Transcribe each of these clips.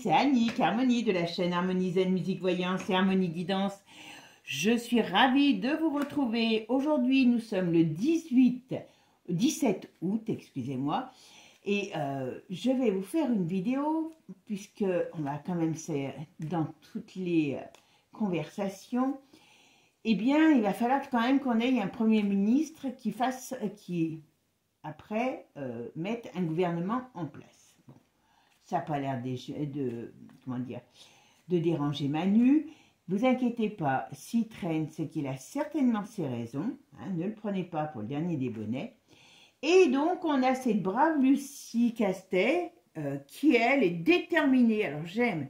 c'est Annick, Harmonie de la chaîne Harmonie Zen Musique Voyance et Harmonie Guidance. Je suis ravie de vous retrouver. Aujourd'hui, nous sommes le 17 août, excusez-moi. Et je vais vous faire une vidéo, puisque on va quand même, c'est dans toutes les conversations, eh bien, il va falloir quand même qu'on ait un Premier ministre qui après, mette un gouvernement en place. Bon, ça n'a pas l'air de déranger Manu. Vous inquiétez pas, s'il traîne, c'est qu'il a certainement ses raisons. Hein, ne le prenez pas pour le dernier des bonnets. Et donc, on a cette brave Lucie Castet qui, elle, est déterminée. Alors, j'aime.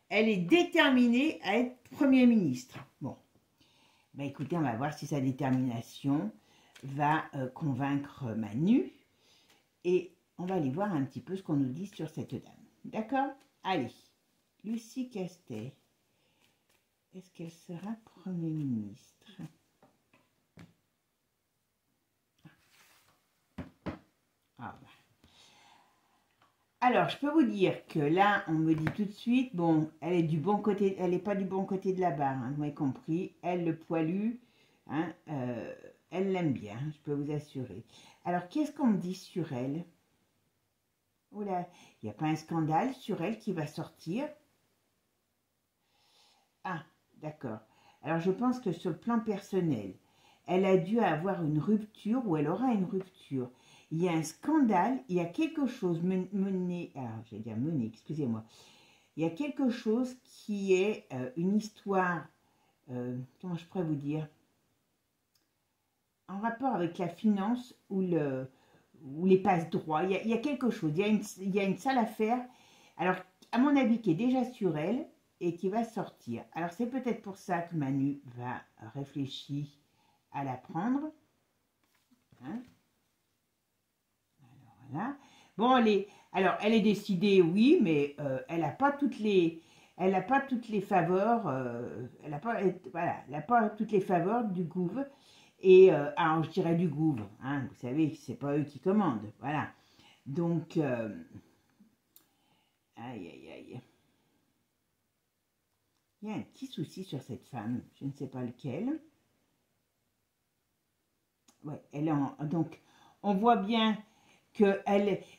Elle est déterminée à être Premier ministre. Bon. Ben, écoutez, on va voir si sa détermination va convaincre Manu. Et on va aller voir un petit peu ce qu'on nous dit sur cette dame. D'accord? Allez. Lucie Castet. Est-ce qu'elle sera Premier ministre? Ah, ben. Alors, je peux vous dire que là, on me dit tout de suite, bon, elle est du bon côté, elle n'est pas du bon côté de la barre, hein, vous m'avez compris. Elle, le poilu, hein, elle l'aime bien, je peux vous assurer. Alors, qu'est-ce qu'on me dit sur elle? Oh là, il n'y a pas un scandale sur elle qui va sortir? Ah, d'accord. Alors, je pense que sur le plan personnel, elle a dû avoir une rupture ou elle aura une rupture. Il y a un scandale, il y a quelque chose mené, alors j'allais dire mené, excusez-moi. Il y a quelque chose qui est une histoire, comment je pourrais vous dire, en rapport avec la finance ou les passe-droits. Il y a quelque chose, il y a une sale affaire, alors à mon avis qui est déjà sur elle et qui va sortir. Alors c'est peut-être pour ça que Manu va réfléchir à la prendre. Hein? Voilà. Bon, elle est décidée, oui, mais elle n'a pas toutes les faveurs, elle n'a pas toutes les faveurs du gouv. Et alors, je dirais du gouv, hein, vous savez, c'est pas eux qui commandent, voilà. Donc, aïe, aïe, aïe. Il y a un petit souci sur cette femme, je ne sais pas lequel. Ouais, elle est donc, on voit bien que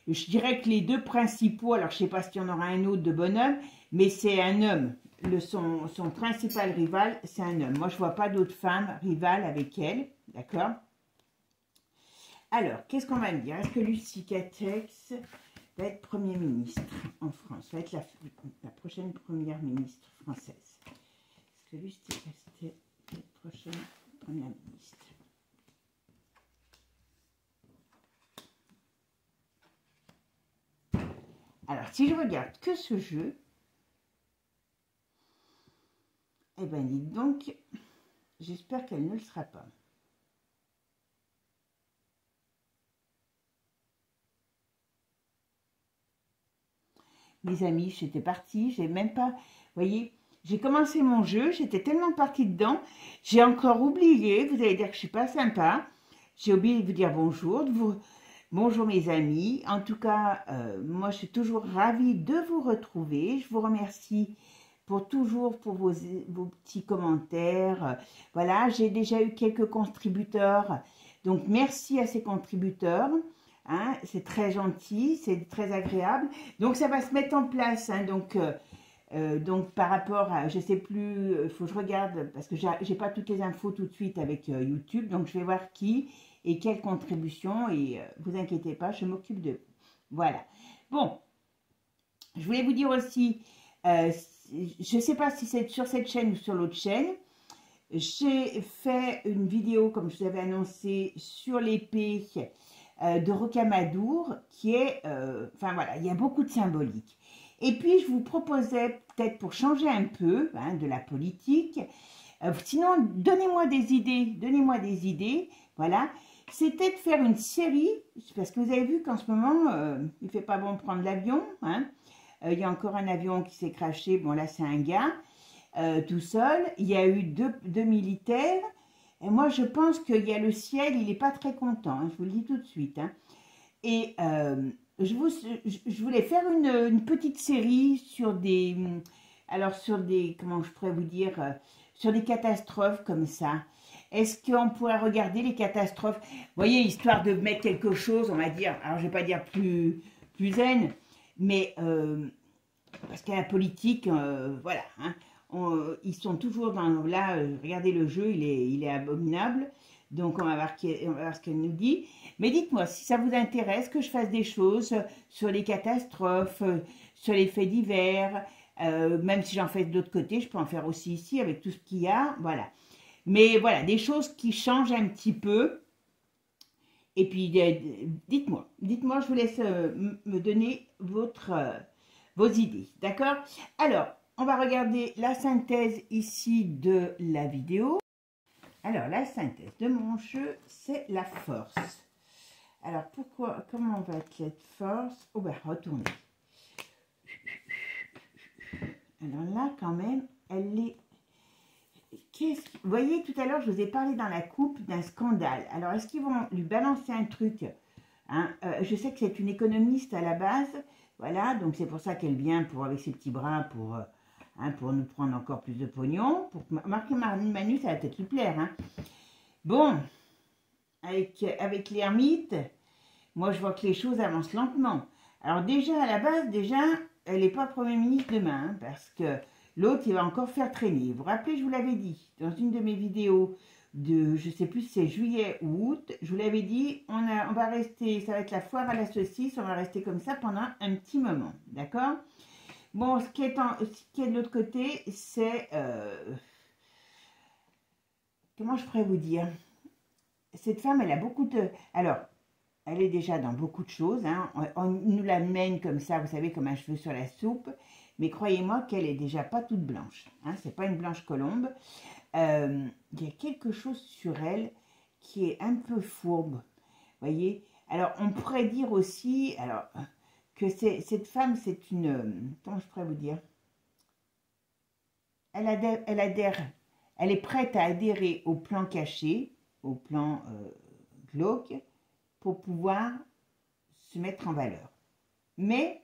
je dirais que les deux principaux, alors je ne sais pas s'il y en aura un autre de bonhomme, mais c'est un homme. Son principal rival, c'est un homme. Moi, je ne vois pas d'autres femmes rivales avec elle, d'accord? Alors, qu'est-ce qu'on va me dire? Est-ce que Lucie Castet va être Premier ministre en France? Va être la prochaine Première ministre française? Est-ce que Lucie Castet va être prochaine Première ministre? Alors, si je regarde que ce jeu, eh bien, dites donc, j'espère qu'elle ne le sera pas. Mes amis, j'étais partie, j'ai même pas, vous voyez, j'ai commencé mon jeu, j'étais tellement partie dedans, j'ai encore oublié, vous allez dire que je suis pas sympa, j'ai oublié de vous dire bonjour, bonjour mes amis. En tout cas, moi je suis toujours ravie de vous retrouver. Je vous remercie pour vos petits commentaires. Voilà, j'ai déjà eu quelques contributeurs. Donc merci à ces contributeurs. Hein, c'est très gentil, c'est très agréable. Donc ça va se mettre en place. Hein, donc par rapport à, je sais plus, il faut que je regarde parce que j'ai pas toutes les infos tout de suite avec YouTube. Donc je vais voir qui et quelle contribution, et vous inquiétez pas, je m'occupe de vous. Voilà. Bon, je voulais vous dire aussi, je ne sais pas si c'est sur cette chaîne ou sur l'autre chaîne, j'ai fait une vidéo, comme je vous avais annoncé, sur l'épée de Rocamadour, qui est, enfin voilà, il y a beaucoup de symbolique. Et puis, je vous proposais, peut-être pour changer un peu hein, de la politique, sinon, donnez-moi des idées, voilà. C'était de faire une série, parce que vous avez vu qu'en ce moment, il ne fait pas bon prendre l'avion. Hein. Il y a encore un avion qui s'est crashé. Bon, là, c'est un gars tout seul. Il y a eu deux militaires. Et moi, je pense qu'il y a le ciel, il n'est pas très content. Hein, je vous le dis tout de suite. Hein. Et je voulais faire une petite série sur des, alors sur des, comment je pourrais vous dire, sur des catastrophes comme ça. Est-ce qu'on pourrait regarder les catastrophes? Vous voyez, histoire de mettre quelque chose, on va dire, alors je vais pas dire plus zen, mais parce qu'à la politique, voilà, hein, ils sont toujours dans, là, regardez le jeu, il est abominable, donc on va voir ce qu'elle nous dit. Mais dites-moi, si ça vous intéresse que je fasse des choses sur les catastrophes, sur les faits divers, même si j'en fais de l'autre côté, je peux en faire aussi ici avec tout ce qu'il y a, voilà. Mais voilà, des choses qui changent un petit peu. Et puis, dites-moi, je vous laisse me donner vos idées, d'accord? Alors, on va regarder la synthèse ici de la vidéo. Alors, la synthèse de mon jeu, c'est la force. Alors, comment on va être cette force? Oh, ben, retournez. Alors là, quand même, elle est... Vous voyez, tout à l'heure, je vous ai parlé dans la coupe d'un scandale. Alors, est-ce qu'ils vont lui balancer un truc, hein? Je sais que c'est une économiste à la base, voilà, donc c'est pour ça qu'elle vient avec ses petits bras pour nous prendre encore plus de pognon. Pour marquer Manu, ça va peut-être lui plaire. Hein. Bon, avec l'ermite, moi je vois que les choses avancent lentement. Alors déjà, à la base, elle n'est pas Premier ministre demain, hein, parce que l'autre, il va encore faire traîner. Vous vous rappelez, je vous l'avais dit, dans une de mes vidéos de, je ne sais plus si c'est juillet ou août, je vous l'avais dit, on va rester, ça va être la foire à la saucisse, on va rester comme ça pendant un petit moment, d'accord? Bon, ce qui est de l'autre côté, c'est, comment je pourrais vous dire? Cette femme, elle a beaucoup de... Alors, elle est déjà dans beaucoup de choses, hein. On nous la mène comme ça, vous savez, comme un cheveu sur la soupe, mais croyez-moi qu'elle est déjà pas toute blanche, hein. C'est pas une blanche colombe. Il y a quelque chose sur elle qui est un peu fourbe, voyez. Alors, on pourrait dire aussi, alors, que cette femme, c'est une... Comment je pourrais vous dire? Elle est prête à adhérer au plan caché, au plan glauque, pour pouvoir se mettre en valeur. Mais,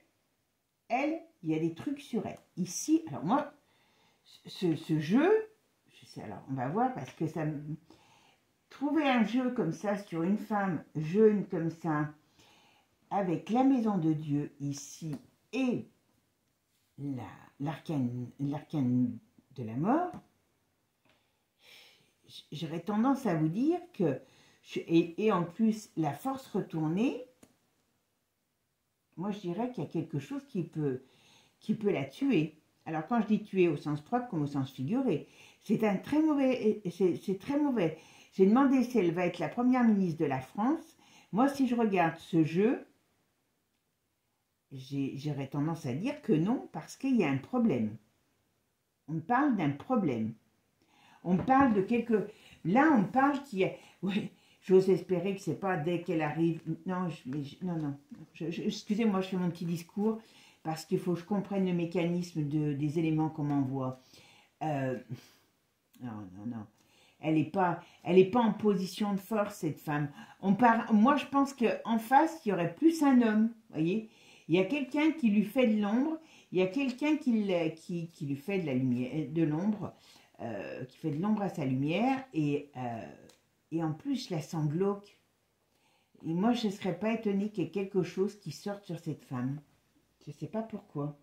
elle, il y a des trucs sur elle. Ici, alors moi, ce jeu, je sais, alors on va voir, parce que ça me... Trouver un jeu comme ça sur une femme jeune comme ça, avec la maison de Dieu ici et l'arcane de la mort, j'aurais tendance à vous dire que, et en plus la force retournée, moi je dirais qu'il y a quelque chose qui peut la tuer. Alors quand je dis tuer au sens propre comme au sens figuré, c'est un très mauvais, c'est très mauvais. J'ai demandé si elle va être la première ministre de la France. Moi, si je regarde ce jeu, j'aurais tendance à dire que non, parce qu'il y a un problème. On parle d'un problème. On parle de quelque... Là, on parle qu'il y a... Oui, j'ose espérer que c'est pas dès qu'elle arrive... Non, non. Excusez-moi, je fais mon petit discours, parce qu'il faut que je comprenne le mécanisme des éléments qu'on m'envoie. Non. Elle n'est pas en position de force, cette femme. Moi, je pense qu'en face, il y aurait plus un homme, vous voyez. Il y a quelqu'un qui lui fait de l'ombre, il y a quelqu'un qui lui fait de la lumière, de l'ombre, qui fait de l'ombre à sa lumière, et en plus, je la sens glauque. Et moi, je ne serais pas étonnée qu'il y ait quelque chose qui sorte sur cette femme. Je ne sais pas pourquoi.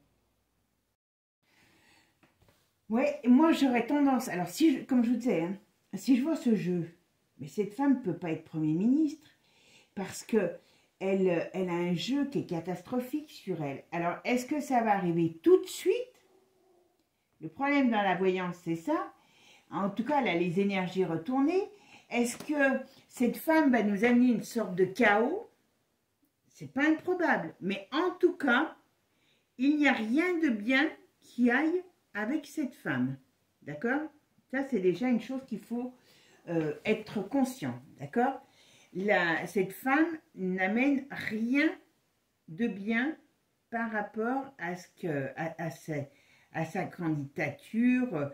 Ouais, moi, j'aurais tendance... Alors, comme je vous disais, hein, si je vois ce jeu, mais cette femme ne peut pas être Premier ministre, parce que elle a un jeu qui est catastrophique sur elle. Alors, est-ce que ça va arriver tout de suite? Le problème dans la voyance, c'est ça. En tout cas, elle a les énergies retournées. Est-ce que cette femme va nous amener une sorte de chaos? C'est pas improbable. Mais en tout cas, il n'y a rien de bien qui aille avec cette femme. D'accord? Ça, c'est déjà une chose qu'il faut être conscient. D'accord? Cette femme n'amène rien de bien par rapport à sa candidature.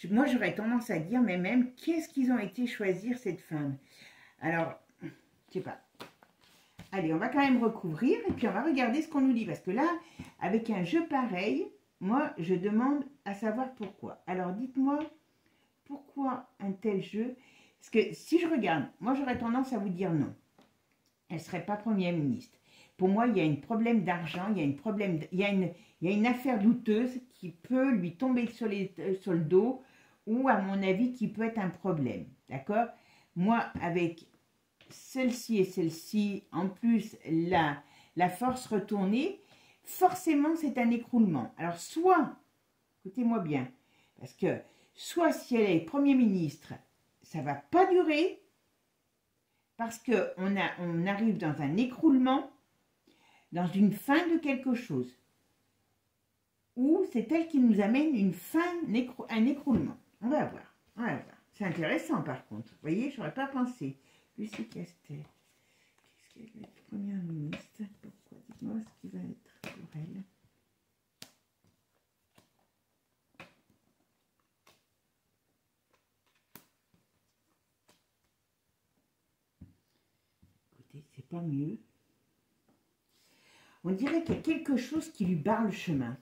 Moi, j'aurais tendance à dire, mais même, qu'est-ce qu'ils ont été choisir cette femme? Alors, je sais pas. Allez, on va quand même recouvrir et puis on va regarder ce qu'on nous dit. Parce que là, avec un jeu pareil, moi, je demande à savoir pourquoi. Alors, dites-moi, pourquoi un tel jeu? Parce que si je regarde, moi, j'aurais tendance à vous dire non. Elle ne serait pas Première ministre. Pour moi, il y a un problème d'argent, il y a une affaire douteuse qui peut lui tomber sur le dos ou, à mon avis, qui peut être un problème. D'accord? Moi, avec celle-ci et celle-ci, en plus, la force retournée, forcément, c'est un écroulement. Alors, soit, écoutez-moi bien, parce que soit si elle est Premier ministre, ça ne va pas durer, parce qu'on arrive dans un écroulement, dans une fin de quelque chose. Ou c'est elle qui nous amène une fin, un écroulement. On va voir. On va voir. C'est intéressant par contre. Vous voyez, je n'aurais pas pensé. Lucie Castel. Qu'est-ce qu'elle va être Première ministre? Pourquoi? Dites-moi ce qui va être pour elle. Écoutez, c'est pas mieux. On dirait qu'il y a quelque chose qui lui barre le chemin.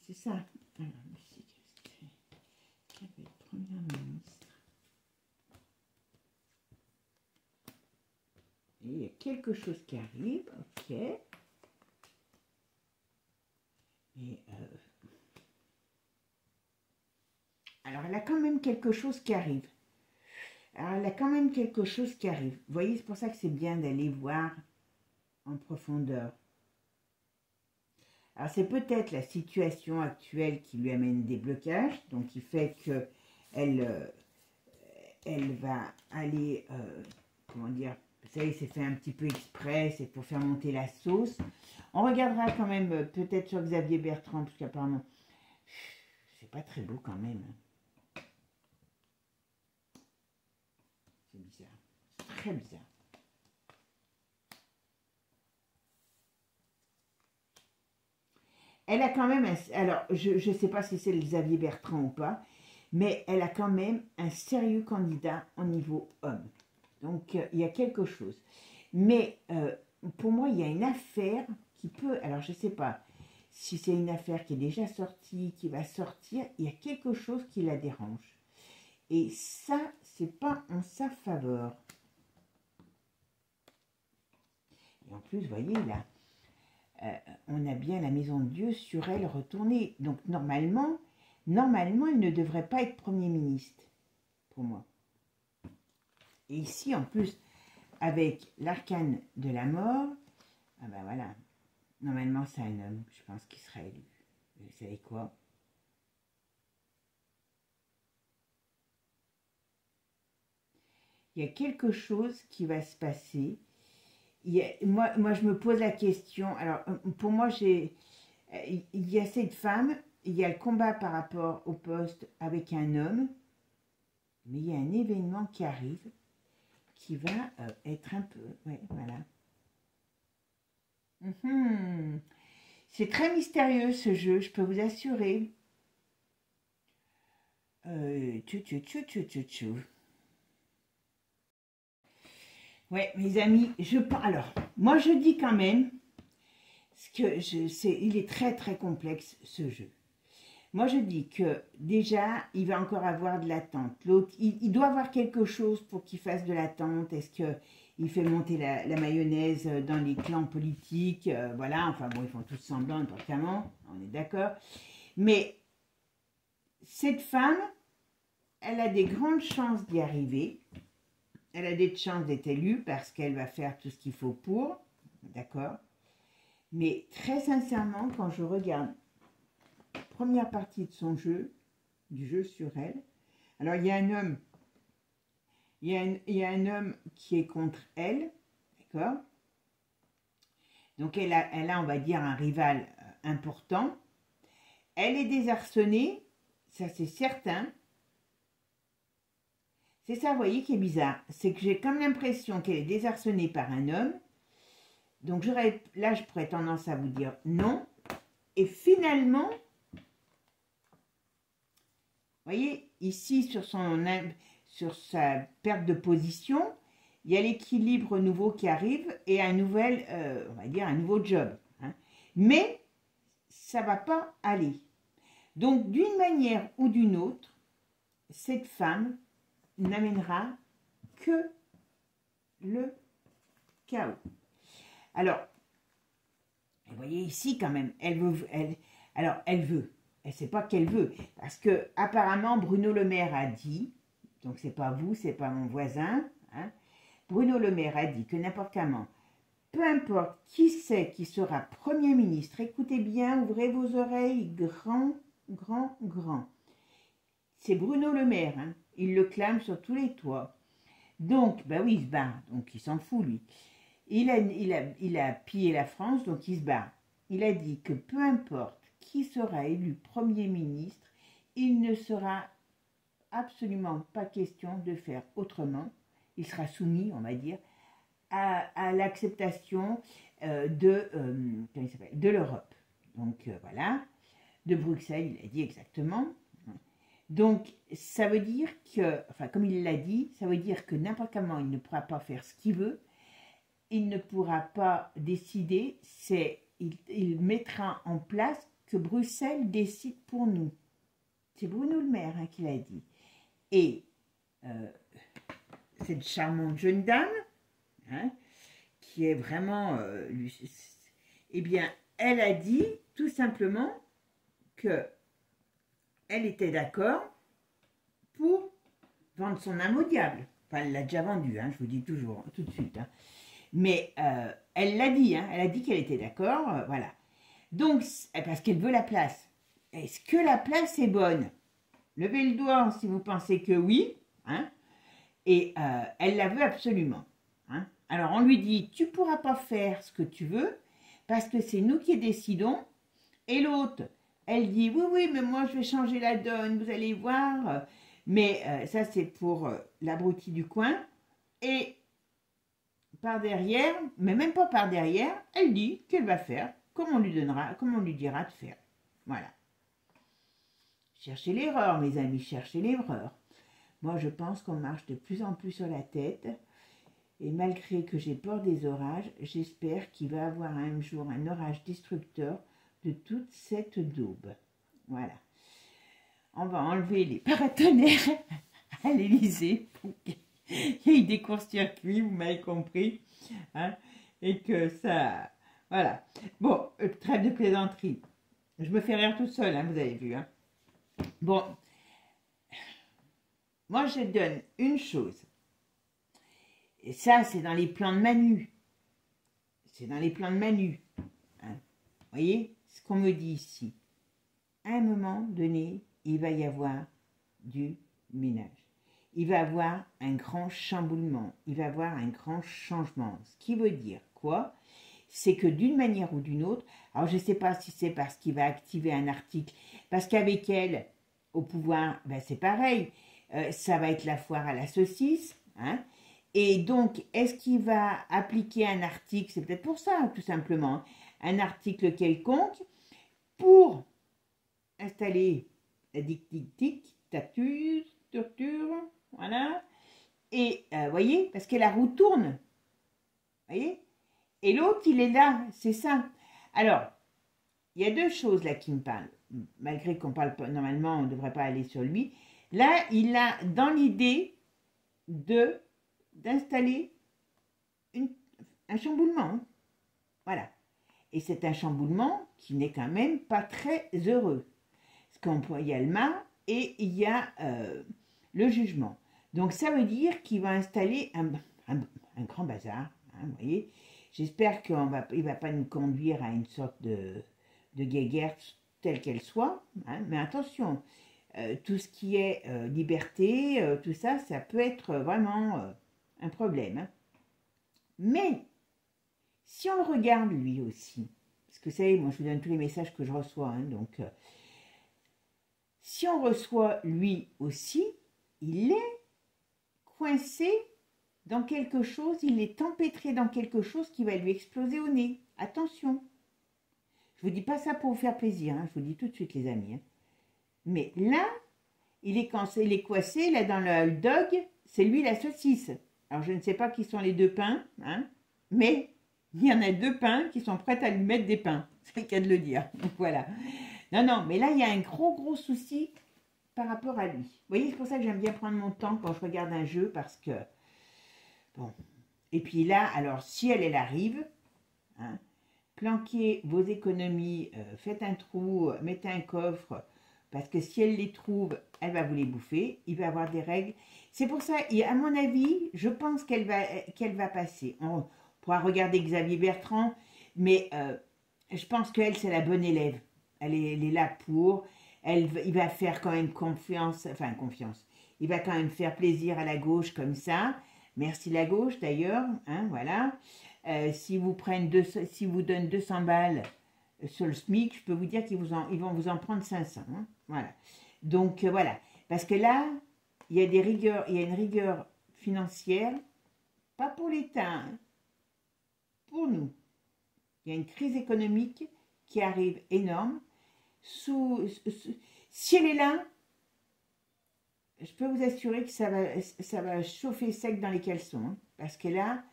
C'est ça. Alors, Lucie Castel. Quelle va être Première ministre? Et il y a quelque chose qui arrive, ok. Et alors, elle a quand même quelque chose qui arrive. Alors, elle a quand même quelque chose qui arrive. Vous voyez, c'est pour ça que c'est bien d'aller voir en profondeur. Alors, c'est peut-être la situation actuelle qui lui amène des blocages, donc qui fait que elle va aller, comment dire, vous savez, c'est fait un petit peu exprès, c'est pour faire monter la sauce. On regardera quand même peut-être sur Xavier Bertrand, parce qu'apparemment, c'est pas très beau quand même. C'est bizarre, c'est très bizarre. Elle a quand même, alors je ne sais pas si c'est le Xavier Bertrand ou pas, mais elle a quand même un sérieux candidat au niveau homme. Donc il y a quelque chose. Mais pour moi, il y a une affaire qui peut, alors je ne sais pas si c'est une affaire qui est déjà sortie, qui va sortir, il y a quelque chose qui la dérange. Et ça, c'est pas en sa faveur. Et en plus, vous voyez là, on a bien la maison de Dieu sur elle retournée. Donc normalement, elle ne devrait pas être Premier ministre, pour moi. Et ici, en plus, avec l'arcane de la mort, ah ben voilà, normalement c'est un homme, je pense qu'il sera élu. Vous savez quoi? Il y a quelque chose qui va se passer. Moi, je me pose la question. Alors, pour moi, il y a cette femme, il y a le combat par rapport au poste avec un homme, mais il y a un événement qui arrive qui va être un peu... Ouais, voilà. C'est très mystérieux ce jeu, je peux vous assurer. Ouais, mes amis, alors, moi je dis quand même, il est très très complexe ce jeu. Moi je dis que déjà, il va encore avoir de l'attente. L'autre, il doit avoir quelque chose pour qu'il fasse de l'attente. Est-ce qu'il fait monter la mayonnaise dans les clans politiques? Voilà, enfin bon, ils font tous semblant, notamment, on est d'accord. Mais cette femme, elle a des grandes chances d'y arriver. Elle a des chances d'être élue parce qu'elle va faire tout ce qu'il faut pour, d'accord? Mais très sincèrement, quand je regarde la première partie de son jeu, du jeu sur elle, alors il y a un homme, il y a un homme qui est contre elle, d'accord? Donc elle a, on va dire, un rival important. Elle est désarçonnée, ça c'est certain. C'est ça, vous voyez, qui est bizarre. C'est que j'ai comme l'impression qu'elle est désarçonnée par un homme. Donc là, je pourrais tendance à vous dire non. Et finalement, vous voyez, ici, sur sa perte de position, il y a l'équilibre nouveau qui arrive et un nouvel, on va dire, un nouveau job. Hein. Mais ça ne va pas aller. Donc, d'une manière ou d'une autre, cette femme n'amènera que le chaos. Alors, vous voyez ici quand même, elle veut, elle sait pas qu'elle veut, parce que apparemment Bruno Le Maire a dit, donc c'est pas vous, c'est pas mon voisin, hein, Bruno Le Maire a dit que n'importe comment, peu importe qui c'est qui sera Premier ministre, écoutez bien, ouvrez vos oreilles, grand, grand, grand. C'est Bruno Le Maire, hein, il le clame sur tous les toits. Donc, ben oui, il se bat, donc il s'en fout lui. Il a pillé la France, donc il se bat. Il a dit que peu importe qui sera élu Premier ministre, il ne sera absolument pas question de faire autrement. Il sera soumis, on va dire, à l'acceptation de l'Europe. Donc voilà, de Bruxelles, il a dit exactement. Donc ça veut dire que, enfin comme il l'a dit, ça veut dire que n'importe comment il ne pourra pas faire ce qu'il veut. Il ne pourra pas décider, il mettra en place que Bruxelles décide pour nous. C'est Bruno Le Maire hein, qui l'a dit. Et cette charmante jeune dame, hein, qui est vraiment, eh bien, elle a dit tout simplement que elle était d'accord pour vendre son âme au diable. Enfin, elle l'a déjà vendu, hein, je vous dis toujours, tout de suite. Hein. Mais elle l'a dit, hein, elle a dit qu'elle était d'accord, voilà. Donc, parce qu'elle veut la place. Est-ce que la place est bonne? Levez le doigt si vous pensez que oui, hein, et elle la veut absolument. Hein. Alors, on lui dit, tu ne pourras pas faire ce que tu veux, parce que c'est nous qui décidons. Et l'autre, elle dit, oui, oui, mais moi, je vais changer la donne, vous allez voir. Mais ça, c'est pour l'abruti du coin. Et par derrière, mais même pas par derrière, elle dit qu'elle va faire comme on lui donnera, comme on lui dira de faire. Voilà. Cherchez l'erreur, mes amis, cherchez l'erreur. Moi, je pense qu'on marche de plus en plus sur la tête. Et malgré que j'ai peur des orages, j'espère qu'il va y avoir un jour un orage destructeur de toute cette daube. Voilà. On va enlever les paratonnerres à l'Élysée pour qu'il y ait des courts-circuits, vous m'avez compris. Hein, et que ça... Voilà. Bon, trêve de plaisanterie. Je me fais rire tout seul, hein, vous avez vu. Hein. Bon. Moi, je donne une chose. Et ça, c'est dans les plans de Manu. C'est dans les plans de Manu. Hein. Vous voyez ce qu'on me dit ici. À un moment donné, il va y avoir du ménage. Il va y avoir un grand chamboulement. Il va y avoir un grand changement. Ce qui veut dire quoi? C'est que d'une manière ou d'une autre, alors je ne sais pas si c'est parce qu'il va activer un article, parce qu'avec elle, au pouvoir, ben c'est pareil. Ça va être la foire à la saucisse, hein. Et donc, est-ce qu'il va appliquer un article, c'est peut-être pour ça, tout simplement, un article quelconque, pour installer la dictature, voilà, et, voyez, parce que la roue tourne, voyez, et l'autre, il est là, c'est ça. Alors, il y a deux choses là qui me parlent, malgré qu'on parle pas, normalement, on ne devrait pas aller sur lui. Là, il a dans l'idée d'installer un chamboulement. Hein. Voilà. Et c'est un chamboulement qui n'est quand même pas très heureux. Parce qu'il y a le mât et il y a le jugement. Donc ça veut dire qu'il va installer un grand bazar. Hein, vous voyez. J'espère qu'il ne va pas nous conduire à une sorte de guéguerre telle qu'elle soit. Hein, mais attention, tout ce qui est liberté, tout ça, ça peut être vraiment un problème. Hein. Mais, si on le regarde lui aussi, parce que vous savez, moi je vous donne tous les messages que je reçois, hein, donc, si on reçoit lui aussi, il est coincé dans quelque chose, il est empêtré dans quelque chose qui va lui exploser au nez. Attention. Je ne vous dis pas ça pour vous faire plaisir, hein, je vous dis tout de suite les amis. Hein. Mais là, il est coincé, là dans le hot dog, c'est lui la saucisse. Alors, je ne sais pas qui sont les deux pains, hein, mais il y en a deux pains qui sont prêts à lui mettre des pains. C'est le cas de le dire. Donc, voilà. Non, non, mais là, il y a un gros souci par rapport à lui. Vous voyez, c'est pour ça que j'aime bien prendre mon temps quand je regarde un jeu, parce que, bon. Et puis là, alors, si elle arrive, hein, planquez vos économies, faites un trou, mettez un coffre, parce que si elle les trouve, elle va vous les bouffer, il va avoir des règles. C'est pour ça, et à mon avis, je pense qu'elle va passer. On pourra regarder Xavier Bertrand, mais je pense qu'elle, c'est la bonne élève. Elle est là pour. Il va faire quand même confiance, enfin confiance. Il va quand même faire plaisir à la gauche comme ça. Merci la gauche d'ailleurs, hein, voilà. Si vous donnent 200 balles sur le SMIC, je peux vous dire qu'ils vont vous en prendre 500. Hein, voilà. Donc voilà. Parce que là, il y a une rigueur financière, pas pour l'État, hein, pour nous. Il y a une crise économique qui arrive énorme. Si elle est là, je peux vous assurer que ça va chauffer sec dans les caleçons. Hein, parce que là,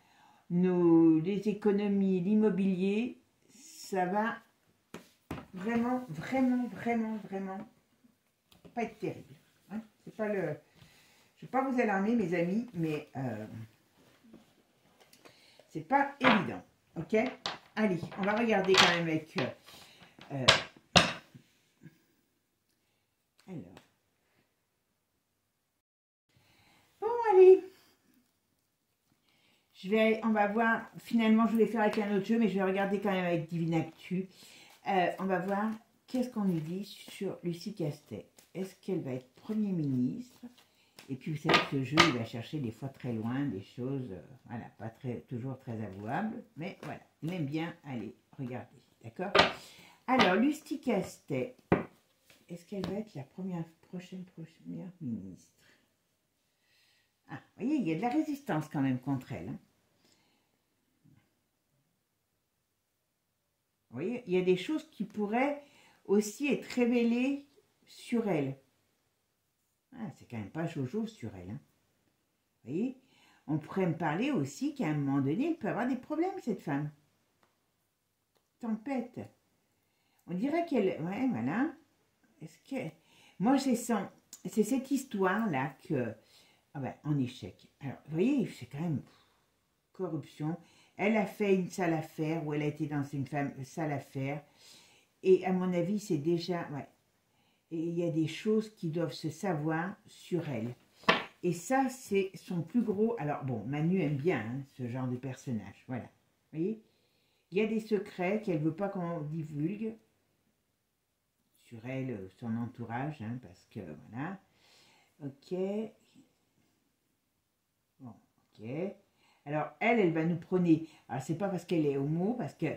les économies, l'immobilier, ça va vraiment pas être terrible. Hein. C'est pas le... Je ne vais pas vous alarmer, mes amis, mais c'est pas évident. Ok? Allez, on va regarder quand même avec... alors. Bon, allez. On va voir. Finalement, je voulais faire avec un autre jeu, mais je vais regarder quand même avec Divine Actu. On va voir qu'est-ce qu'on nous dit sur Lucie Castet. Est-ce qu'elle va être Premier ministre? Et puis, vous savez que ce jeu, il va chercher des fois très loin, des choses, voilà, pas toujours très avouables. Mais voilà, il aime bien aller regarder. D'accord? Alors, Lucie Castet, est-ce qu'elle va être la prochaine première ministre? Ah, vous voyez, il y a de la résistance quand même contre elle. Hein. Vous voyez, il y a des choses qui pourraient aussi être révélées sur elle. Ah, c'est quand même pas Jojo sur elle. Hein. Vous voyez, on pourrait me parler aussi qu'à un moment donné, elle peut avoir des problèmes, cette femme. Tempête. On dirait qu'elle... Ouais, voilà. Est-ce que... Moi, c'est cette histoire-là que... Ah ben, en échec. Alors, vous voyez, c'est quand même... corruption. Elle a fait une sale affaire, ou elle a été dans une sale affaire. Et à mon avis, c'est déjà... Ouais. Et il y a des choses qui doivent se savoir sur elle. Et ça, c'est son plus gros... Alors, bon, Manu aime bien hein, ce genre de personnage. Voilà. Vous voyez? Il y a des secrets qu'elle ne veut pas qu'on divulgue sur elle, son entourage, hein, parce que, voilà. Ok. Bon, ok. Alors, elle va nous prôner. Alors, c'est pas parce qu'elle est homo, parce que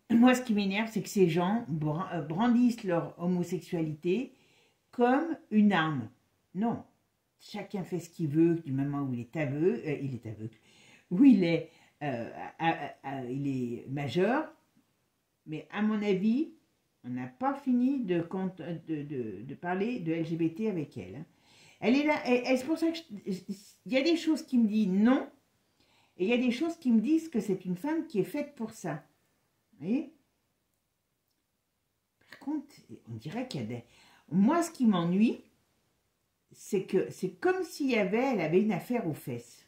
moi, ce qui m'énerve, c'est que ces gens brandissent leur homosexualité comme une arme. Non. Chacun fait ce qu'il veut, du moment où il est aveugle, où il est majeur. Mais à mon avis, on n'a pas fini de parler de LGBT avec elle. Hein. Elle est là, c'est pour ça que il y a des choses qui me disent non, et il y a des choses qui me disent que c'est une femme qui est faite pour ça. Vous voyez? Par contre, on dirait qu'il y a des... Moi, ce qui m'ennuie, c'est que c'est comme si elle avait une affaire aux fesses.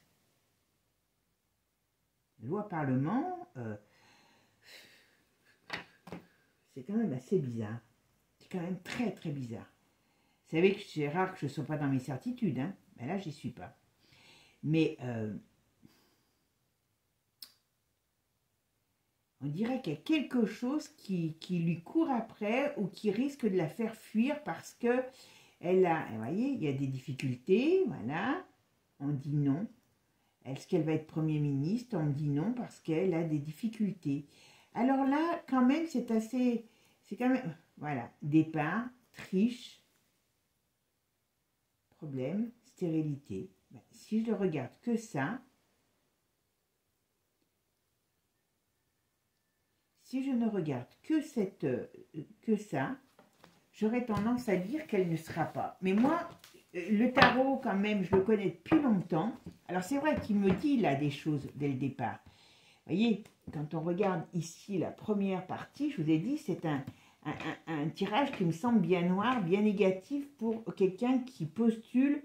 Loi Parlement, c'est quand même assez bizarre. C'est quand même très bizarre. Vous savez que c'est rare que je ne sois pas dans mes certitudes, hein. Ben là, j'y suis pas. Mais on dirait qu'il y a quelque chose qui lui court après ou qui risque de la faire fuir parce que elle a, vous voyez, il y a des difficultés, voilà. On dit non. Est-ce qu'elle va être Premier ministre? On dit non parce qu'elle a des difficultés. Alors là, quand même, c'est quand même, voilà, départ, triche, problème, stérilité. Ben, si je ne regarde que ça, si je ne regarde que ça, j'aurais tendance à dire qu'elle ne sera pas. Mais moi, le tarot, quand même, je le connais depuis longtemps. Alors, c'est vrai qu'il me dit, là, des choses dès le départ. Vous voyez, quand on regarde ici la première partie, je vous ai dit, c'est un tirage qui me semble bien noir, bien négatif pour quelqu'un qui postule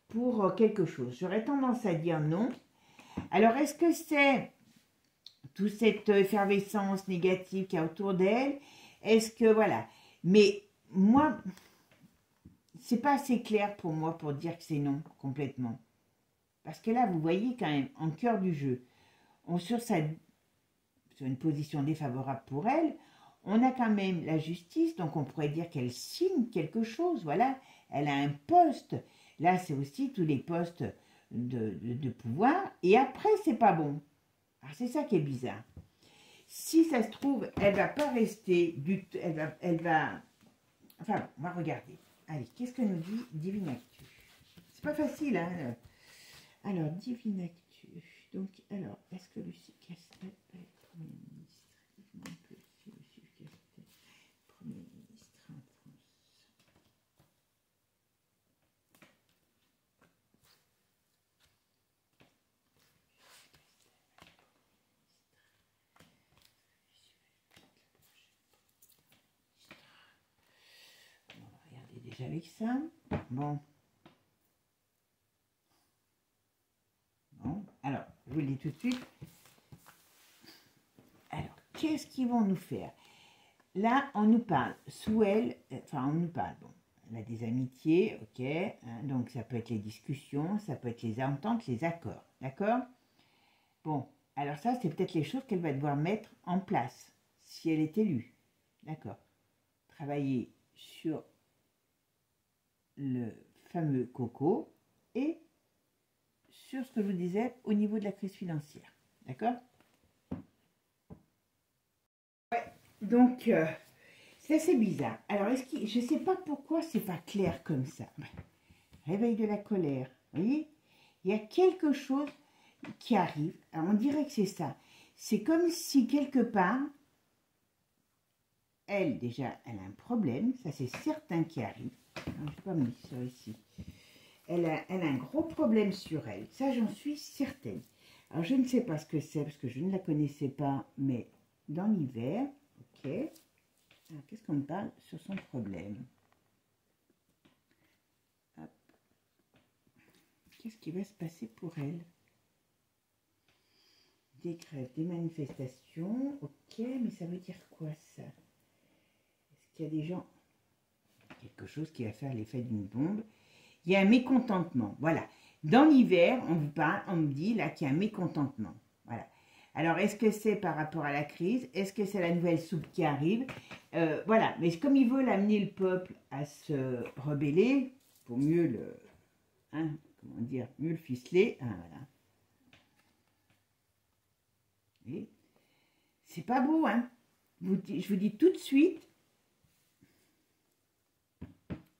pour quelque chose. J'aurais tendance à dire non. Alors, est-ce que c'est toute cette effervescence négative qu'il y a autour d'elle? Est-ce que, voilà. Mais moi, c'est pas assez clair pour moi pour dire que c'est non, complètement. Parce que là, vous voyez quand même, en cœur du jeu, sur une position défavorable pour elle, on a quand même la justice, donc on pourrait dire qu'elle signe quelque chose, voilà. Elle a un poste. Là, c'est aussi tous les postes de pouvoir. Et après, c'est pas bon. Alors, c'est ça qui est bizarre. Si ça se trouve, elle va pas rester elle va... Enfin, on va regarder. Allez, qu'est-ce que nous dit Divine Actu? C'est pas facile, hein. Alors, Divine Actu. Donc, alors, est-ce que Lucie Castel peut être Premier ministre? Vivement que si Lucie Castel, Premier ministre en France. On va regarder déjà avec ça. Bon. Bon, alors, je vous le dis tout de suite. Alors, qu'est-ce qu'ils vont nous faire? Là, on nous parle, sous elle, enfin, on nous parle, bon, elle a des amitiés, ok, hein, donc ça peut être les discussions, ça peut être les ententes, les accords, d'accord? Bon, alors ça, c'est peut-être les choses qu'elle va devoir mettre en place, si elle est élue, d'accord? Travailler sur le fameux coco et sur ce que je vous disais au niveau de la crise financière, d'accord? Donc, c'est assez bizarre. Alors, je ne sais pas pourquoi c'est pas clair comme ça. Réveil de la colère, vous voyez? Il y a quelque chose qui arrive. Alors, on dirait que c'est ça. C'est comme si, quelque part, elle, déjà, elle a un problème. Ça, c'est certain qui arrive. Je n'ai pas mis ça ici. Elle a un gros problème sur elle. Ça, j'en suis certaine. Alors, je ne sais pas ce que c'est, parce que je ne la connaissais pas, mais dans l'hiver... Ok. Qu'est-ce qu'on me parle sur son problème? Qu'est-ce qui va se passer pour elle? Des grèves, des manifestations. Ok, mais ça veut dire quoi ça? Est-ce qu'il y a des gens... Quelque chose qui va faire l'effet d'une bombe. Il y a un mécontentement. Voilà. Dans l'hiver, on vous parle, on me dit là qu'il y a un mécontentement. Voilà. Alors, est-ce que c'est par rapport à la crise? Est-ce que c'est la nouvelle soupe qui arrive? Voilà, mais comme il veut amener le peuple à se rebeller, pour mieux le, hein, comment dire, mieux le ficeler, hein, voilà. C'est pas beau, hein? Je vous dis tout de suite,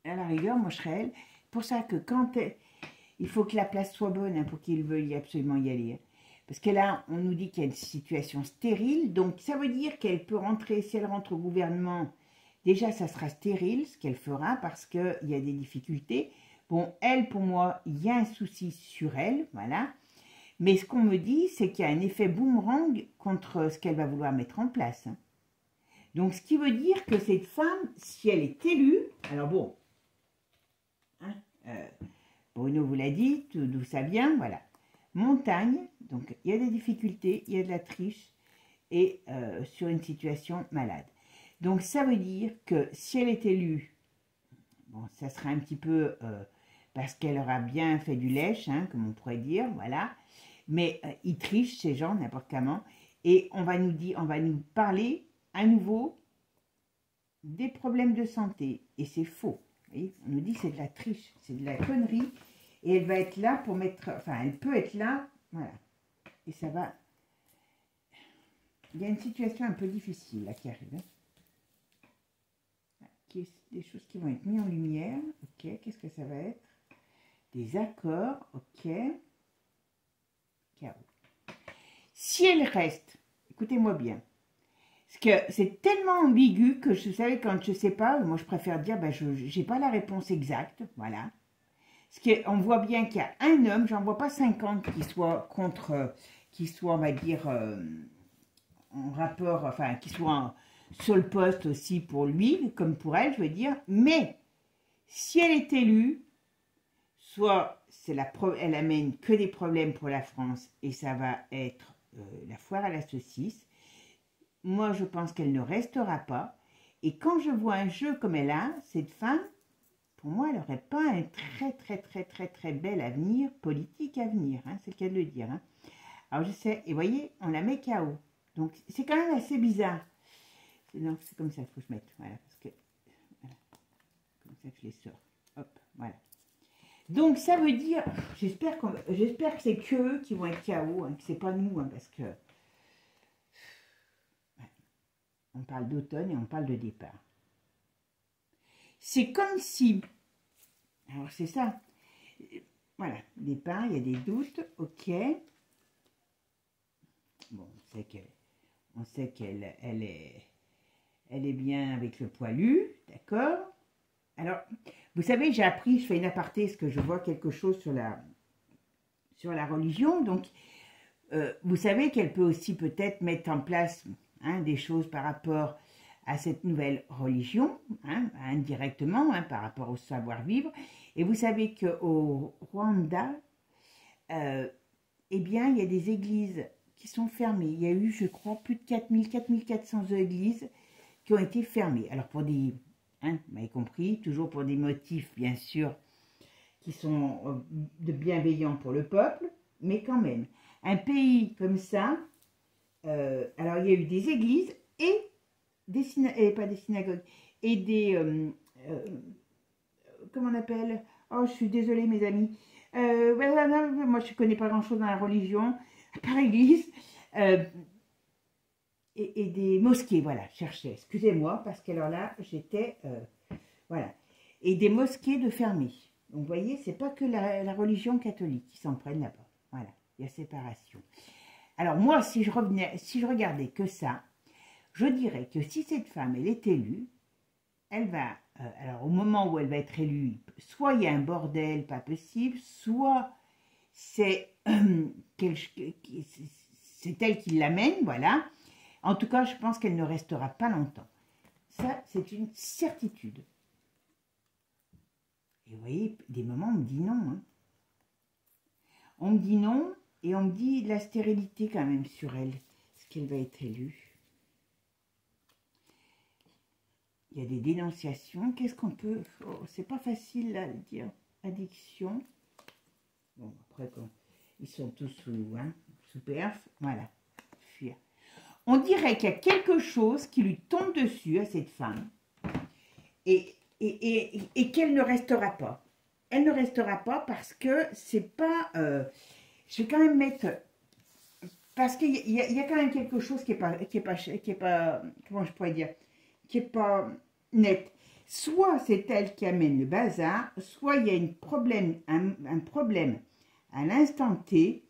à la rigueur, moi je serais elle. Pour ça que il faut que la place soit bonne, hein, pour qu'il veuille absolument y aller. Hein. Parce que là, on nous dit qu'il y a une situation stérile, donc ça veut dire qu'elle peut rentrer, si elle rentre au gouvernement, déjà ça sera stérile, ce qu'elle fera, parce qu'il y a des difficultés. Bon, elle, pour moi, il y a un souci sur elle, voilà. Mais ce qu'on me dit, c'est qu'il y a un effet boomerang contre ce qu'elle va vouloir mettre en place. Hein. Donc, ce qui veut dire que cette femme, si elle est élue, alors bon, hein, Bruno vous l'a dit, d'où ça vient, voilà. Montagne, donc il y a des difficultés, il y a de la triche et sur une situation malade. Donc ça veut dire que si elle est élue, bon, ça sera un petit peu parce qu'elle aura bien fait du lèche, hein, comme on pourrait dire, voilà. Mais ils trichent ces gens n'importe comment et on va nous parler à nouveau des problèmes de santé et c'est faux. Vous voyez, on nous dit c'est de la triche, c'est de la connerie. Et elle va être là pour mettre... Enfin, elle peut être là. Voilà. Et ça va... Il y a une situation un peu difficile là qui arrive. Hein. Des choses qui vont être mises en lumière. Ok, qu'est-ce que ça va être? Des accords. Ok. Chaos. Si elle reste, écoutez-moi bien. Parce que c'est tellement ambigu que je savais quand je ne sais pas, moi je préfère dire, ben, je n'ai pas la réponse exacte. Voilà. On voit bien qu'il y a un homme, j'en vois pas 50 qui soient contre, qui soient, on va dire, en rapport, enfin, qui soient sur le poste aussi pour lui, comme pour elle, je veux dire. Mais, si elle est élue, soit elle amène que des problèmes pour la France et ça va être la foire à la saucisse. Moi, je pense qu'elle ne restera pas. Et quand je vois un jeu comme elle a, cette femme, pour moi, elle n'aurait pas un très bel avenir, politique avenir, hein, c'est le cas de le dire. Hein. Alors je sais, et vous voyez, on la met KO. Donc c'est quand même assez bizarre. Non, c'est comme ça qu'il faut que je mette, voilà, parce que, voilà, comme ça que je les sors. Hop, voilà. Donc ça veut dire, j'espère que c'est qu'eux qui vont être KO, hein, que c'est pas nous, hein, parce que on parle d'automne et on parle de départ. C'est comme si, alors c'est ça, voilà, départ, il y a des doutes, ok. Bon, on sait qu'elle est bien avec le poilu, d'accord. Alors, vous savez, j'ai appris, je fais une aparté, parce que je vois quelque chose sur la religion, donc vous savez qu'elle peut aussi peut-être mettre en place des choses par rapport à cette nouvelle religion, indirectement, par rapport au savoir-vivre. Et vous savez qu'au Rwanda, eh bien, il y a des églises qui sont fermées. Il y a eu, je crois, plus de 4400 églises qui ont été fermées. Alors, pour des, vous m'avez compris, toujours pour des motifs, bien sûr, qui sont de bienveillants pour le peuple, mais quand même, un pays comme ça, alors il y a eu des églises et pas des synagogues, et des, comment on appelle, oh je suis désolée mes amis, moi je ne connais pas grand chose dans la religion, à part église, et des mosquées, voilà, je cherchais, excusez-moi, parce qu'alors là, j'étais, voilà, et des mosquées de fermées. Donc, vous voyez, c'est pas que la religion catholique qui s'en prennent là-bas. Voilà, il y a séparation. Alors, moi, si je regardais que ça, je dirais que si cette femme, elle est élue, elle va, alors au moment où elle va être élue, soit il y a un bordel pas possible, soit c'est elle qui l'amène, voilà. En tout cas, je pense qu'elle ne restera pas longtemps. Ça, c'est une certitude. Et vous voyez, des moments, on me dit non. Hein. On me dit non, et on me dit la stérilité quand même sur elle. Est-ce qu'elle va être élue? Il y a des dénonciations. Qu'est-ce qu'on peut... Oh, c'est pas facile à dire. Addiction. Bon, après, ils sont tous sous perf. Voilà. Fuir. On dirait qu'il y a quelque chose qui lui tombe dessus à cette femme. Et qu'elle ne restera pas. Elle ne restera pas parce que c'est pas... je vais quand même mettre... Parce qu'il y a quand même quelque chose qui est pas... Comment je pourrais dire? Qui est pas net. Soit c'est elle qui amène le bazar, soit il y a un problème à l'instant T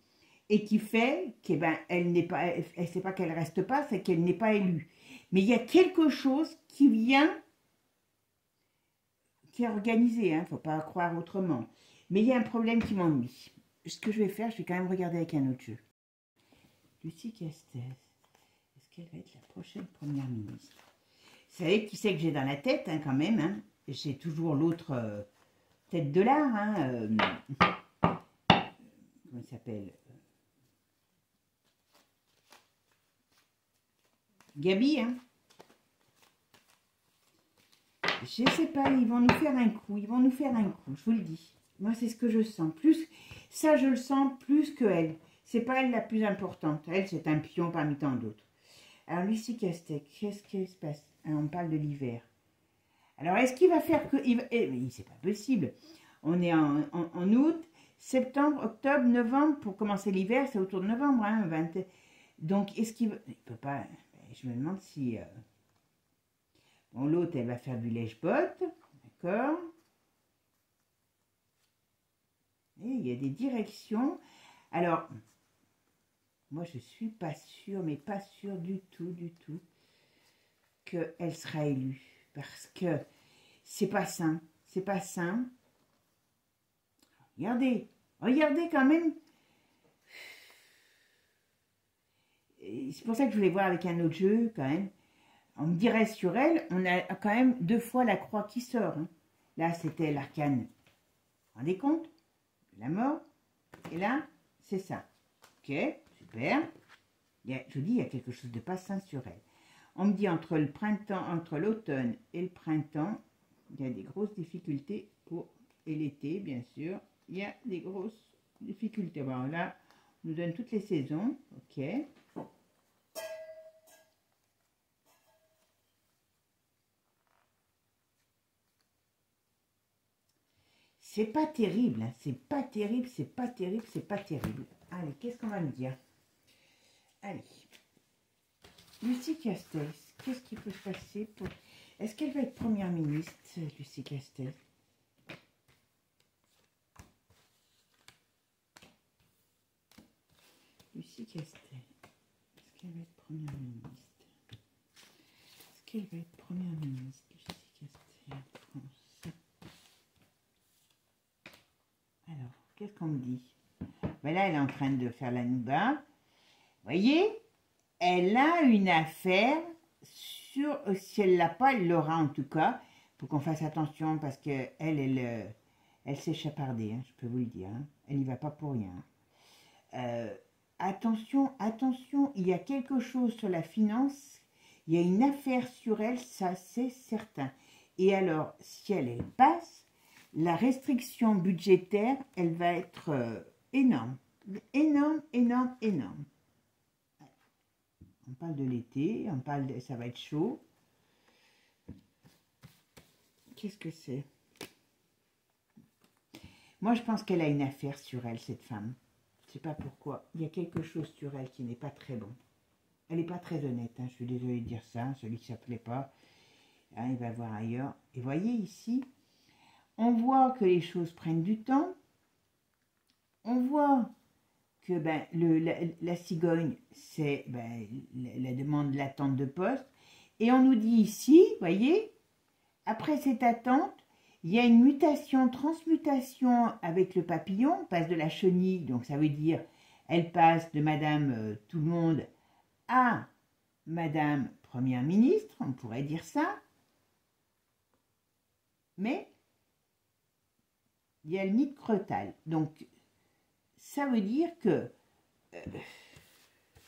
et qui fait qu'elle n'est pas... Elle sait pas qu'elle reste pas, c'est qu'elle n'est pas élue. Mais il y a quelque chose qui vient... qui est organisé, il ne faut pas croire autrement. Mais il y a un problème qui m'ennuie. Ce que je vais faire, je vais quand même regarder avec un autre jeu. Lucie Castel, est-ce qu'elle va être la prochaine première ministre? Vous savez qui c'est que j'ai dans la tête, quand même. Hein. J'ai toujours l'autre tête de l'art. Comment il s'appelle? Gabi, hein. Je ne sais pas, ils vont nous faire un coup, je vous le dis. Moi, c'est ce que je sens. Ça, je le sens plus que elle. C'est pas elle la plus importante. Elle, c'est un pion parmi tant d'autres. Alors, Lucie Castec, qu'est-ce qui se passe? Alors, on parle de l'hiver. Alors, est-ce qu'il va faire que... Mais c'est pas possible. On est en août, septembre, octobre, novembre. Pour commencer l'hiver, c'est autour de novembre. 20... Donc, est-ce qu'il... Il peut pas... Je me demande si... Bon, l'autre, elle va faire du lèche-botte. D'accord. Et il y a des directions. Alors, moi, je suis pas sûre, mais pas sûre du tout, qu'elle sera élue. Parce que c'est pas sain. C'est pas sain. Regardez, regardez quand même. C'est pour ça que je voulais voir avec un autre jeu, quand même. On me dirait sur elle, on a quand même 2 fois la croix qui sort. Hein. Là, c'était l'arcane. Vous vous rendez compte? La mort. Et là, c'est ça. Ok, super. Je vous dis, il y a quelque chose de pas sain sur elle. On me dit entre le printemps, entre l'automne et le printemps, il y a des grosses difficultés pour... Et l'été, bien sûr, il y a des grosses difficultés. Bon, là, on nous donne toutes les saisons. Ok. C'est pas terrible, hein. C'est pas terrible, c'est pas terrible, c'est pas terrible. Allez, qu'est-ce qu'on va me dire? Allez. Lucie Castells, qu'est-ce qui peut se passer pour... Est-ce qu'elle va être première ministre, Lucie Castells? Lucie Castells, est-ce qu'elle va être première ministre? Est-ce qu'elle va être première ministre, Lucie Castells, France? Alors, qu'est-ce qu'on me dit? Ben là, elle est en train de faire la nouba. Vous voyez? Elle a une affaire sur... Si elle ne l'a pas, elle l'aura en tout cas. Il faut qu'on fasse attention parce qu'elle, elle s'est chapardée, hein, je peux vous le dire. Hein. Elle n'y va pas pour rien. Attention, attention, il y a quelque chose sur la finance. Il y a une affaire sur elle, ça c'est certain. Et alors, si elle passe, la restriction budgétaire, elle va être énorme. Énorme, énorme, énorme. On parle de l'été, on parle de... ça va être chaud. Qu'est-ce que c'est? Moi, je pense qu'elle a une affaire sur elle, cette femme. Je ne sais pas pourquoi. Il y a quelque chose sur elle qui n'est pas très bon. Elle n'est pas très honnête, hein. Je suis désolée de dire ça. Celui qui ne s'appelait pas, hein, il va voir ailleurs. Et voyez ici, on voit que les choses prennent du temps. On voit que ben, la cigogne, c'est ben, la demande de l'attente de poste. Et on nous dit ici, voyez, après cette attente, il y a une mutation, transmutation avec le papillon. On passe de la chenille, donc ça veut dire, elle passe de Madame tout le monde à Madame Première ministre, on pourrait dire ça. Mais il y a le nid cretal. Donc, ça veut dire que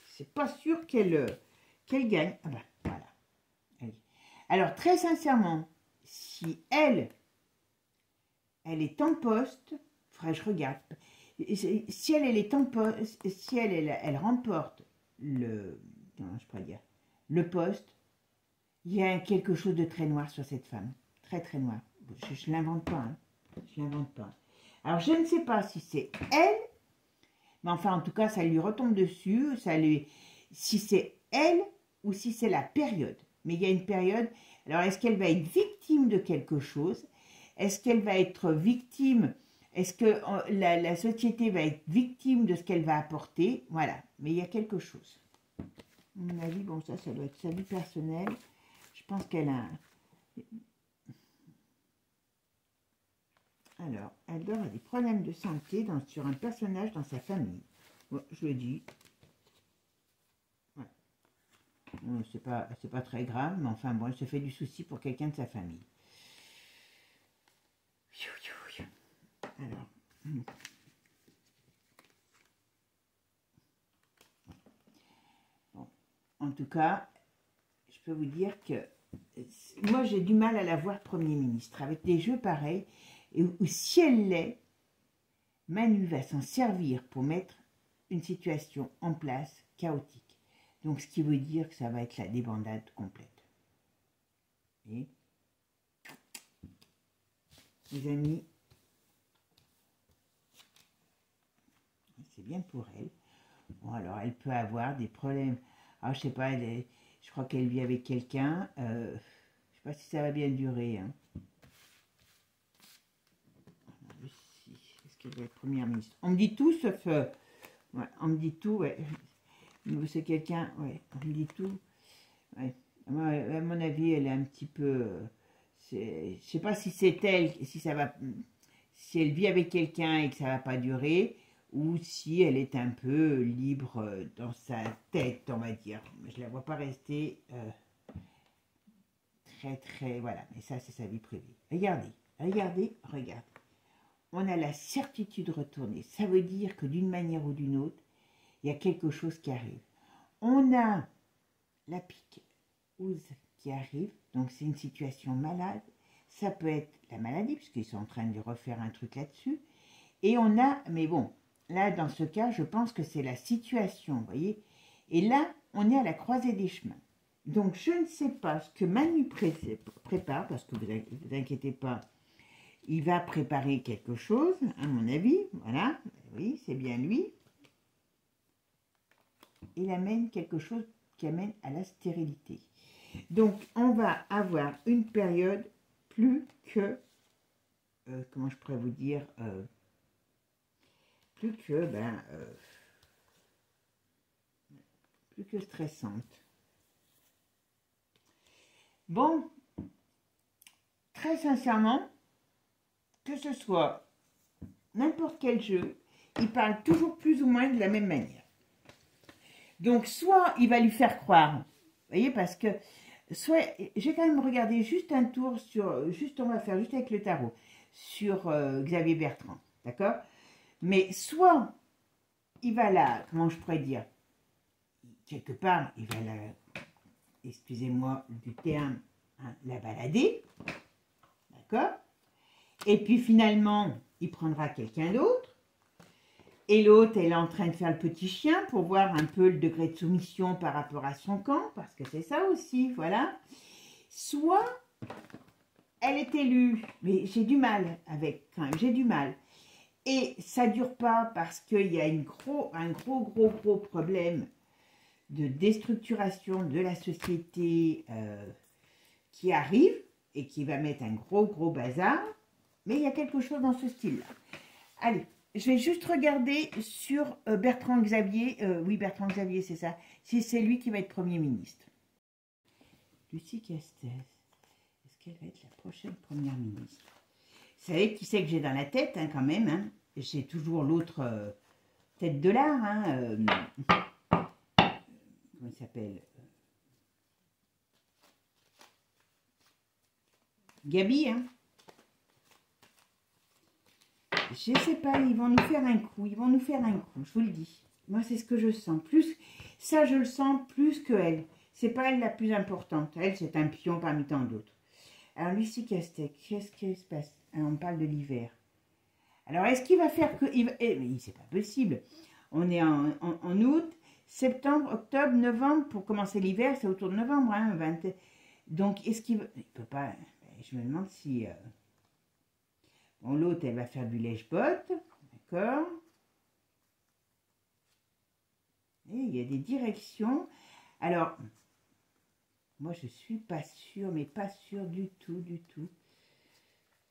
c'est pas sûr qu'elle gagne. Ah ben, voilà. Allez. Alors, très sincèrement, si elle est en poste, faudrait que je regarde. Si elle est en poste, si elle remporte le, comment je pourrais dire, le poste, il y a quelque chose de très noir sur cette femme. Très, très noir. Je ne l'invente pas. Hein. Je l'invente pas. Alors, je ne sais pas si c'est elle, mais enfin, en tout cas, ça lui retombe dessus. Si c'est elle ou si c'est la période. Mais il y a une période. Alors, est-ce qu'elle va être victime de quelque chose? Est-ce qu'elle va être victime? Est-ce que la société va être victime de ce qu'elle va apporter? Voilà. Mais il y a quelque chose. À mon avis, bon, ça doit être sa vie personnelle. Je pense qu'elle a... Alors, elle doit avoir des problèmes de santé sur un personnage dans sa famille. Bon, je le dis. Ouais. Bon, c'est pas très grave, mais enfin, bon, elle se fait du souci pour quelqu'un de sa famille. Alors. Bon. En tout cas, je peux vous dire que moi, j'ai du mal à la voir Premier ministre. Avec des jeux pareils, et où si elle l'est, Manu va s'en servir pour mettre une situation en place chaotique. Donc, ce qui veut dire que ça va être la débandade complète. Et les amis, c'est bien pour elle. Bon, alors, elle peut avoir des problèmes. Alors, je sais pas, je crois qu'elle vit avec quelqu'un. Je ne sais pas si ça va bien durer. Hein. Est-ce qu'elle va être première ministre? On me dit tout sauf... ouais, on me dit tout, ouais. C'est quelqu'un, ouais, on me dit tout. Ouais. Moi, à mon avis, elle est un petit peu... je ne sais pas si c'est elle, si ça va... si elle vit avec quelqu'un et que ça ne va pas durer, ou si elle est un peu libre dans sa tête, on va dire. Je ne la vois pas rester très, voilà. Mais ça, c'est sa vie privée. Regardez, regardez, regardez. On a la certitude retournée. Ça veut dire que d'une manière ou d'une autre, il y a quelque chose qui arrive. On a la pique Ouse qui arrive, donc c'est une situation malade. Ça peut être la maladie, puisqu'ils sont en train de refaire un truc là-dessus. Et on a, mais bon, là, dans ce cas, je pense que c'est la situation, vous voyez. Et là, on est à la croisée des chemins. Donc, je ne sais pas ce que Manu prépare, parce que vous inquiétez pas, il va préparer quelque chose, à mon avis. Voilà, oui, c'est bien lui. Il amène quelque chose qui amène à la stérilité. Donc, on va avoir une période plus que, comment je pourrais vous dire, plus que stressante. Bon, très sincèrement, que ce soit n'importe quel jeu, il parle toujours plus ou moins de la même manière. Donc, soit il va lui faire croire, vous voyez, parce que, soit, j'ai quand même regardé juste un tour sur, juste, on va faire juste avec le tarot, sur Xavier Bertrand, d'accord? Mais soit, il va là, comment je pourrais dire, quelque part, il va la, excusez-moi du terme, hein, la balader, d'accord? Et puis finalement, il prendra quelqu'un d'autre. Et l'autre, elle est en train de faire le petit chien pour voir un peu le degré de soumission par rapport à son camp, parce que c'est ça aussi, voilà. Soit, elle est élue, mais j'ai du mal avec, quand même, j'ai du mal. Et ça ne dure pas parce qu'il y a un gros problème de déstructuration de la société qui arrive et qui va mettre un gros bazar. Mais il y a quelque chose dans ce style-là. Allez. Je vais juste regarder sur Bertrand Xavier. Oui, Bertrand Xavier, c'est ça. Si c'est lui qui va être Premier ministre. Lucie Castel. Est-ce qu'elle va être la prochaine Première ministre? Vous savez qui c'est que j'ai dans la tête, hein, quand même. Hein. J'ai toujours l'autre tête de l'art. Hein, comment il s'appelle? Gabi, hein. Je sais pas, ils vont nous faire un coup, je vous le dis. Moi, c'est ce que je sens. Plus, ça, je le sens plus que elle. C'est pas elle la plus importante. Elle, c'est un pion parmi tant d'autres. Alors, Lucie Castec, qu'est-ce qui se passe? On parle de l'hiver. Alors, est-ce qu'il va faire que... mais c'est pas possible. On est en août, septembre, octobre, novembre. Pour commencer l'hiver, c'est autour de novembre. Hein, 20... Donc, est-ce qu'il... Il peut pas... Je me demande si... Bon, l'autre, elle va faire du lèche-botte, d'accord? Et il y a des directions. Alors, moi, je ne suis pas sûre, mais pas sûre du tout,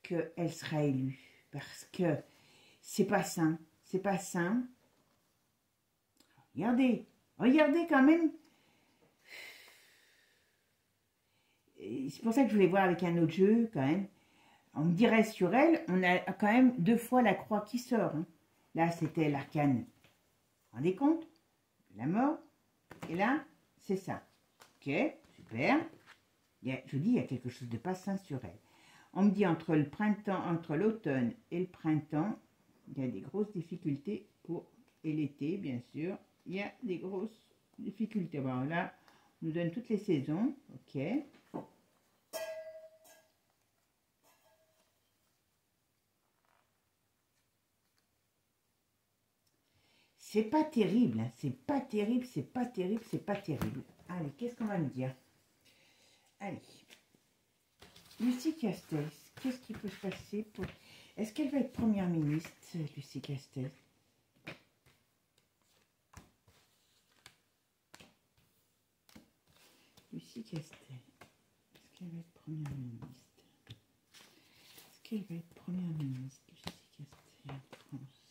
qu'elle sera élue. Parce que c'est pas sain, c'est pas sain. Regardez quand même. C'est pour ça que je voulais voir avec un autre jeu, quand même. On me dirait sur elle, on a quand même 2 fois la croix qui sort. Hein. Là, c'était l'arcane. Vous vous rendez compte? La mort. Et là, c'est ça. Ok, super. Je vous dis, il y a quelque chose de pas sain sur elle. On me dit entre le printemps, entre l'automne et le printemps, il y a des grosses difficultés et l'été, bien sûr. Il y a des grosses difficultés. Bon, là, on nous donne toutes les saisons. Ok. C'est pas terrible, hein. C'est pas terrible. Allez, qu'est-ce qu'on va me dire? Allez. Lucie Castel, qu'est-ce qui peut se passer pour... Est-ce qu'elle va être Première ministre, Lucie Castel? Lucie Castel, est-ce qu'elle va être Première ministre? Est-ce qu'elle va être Première ministre, Lucie Castel, France?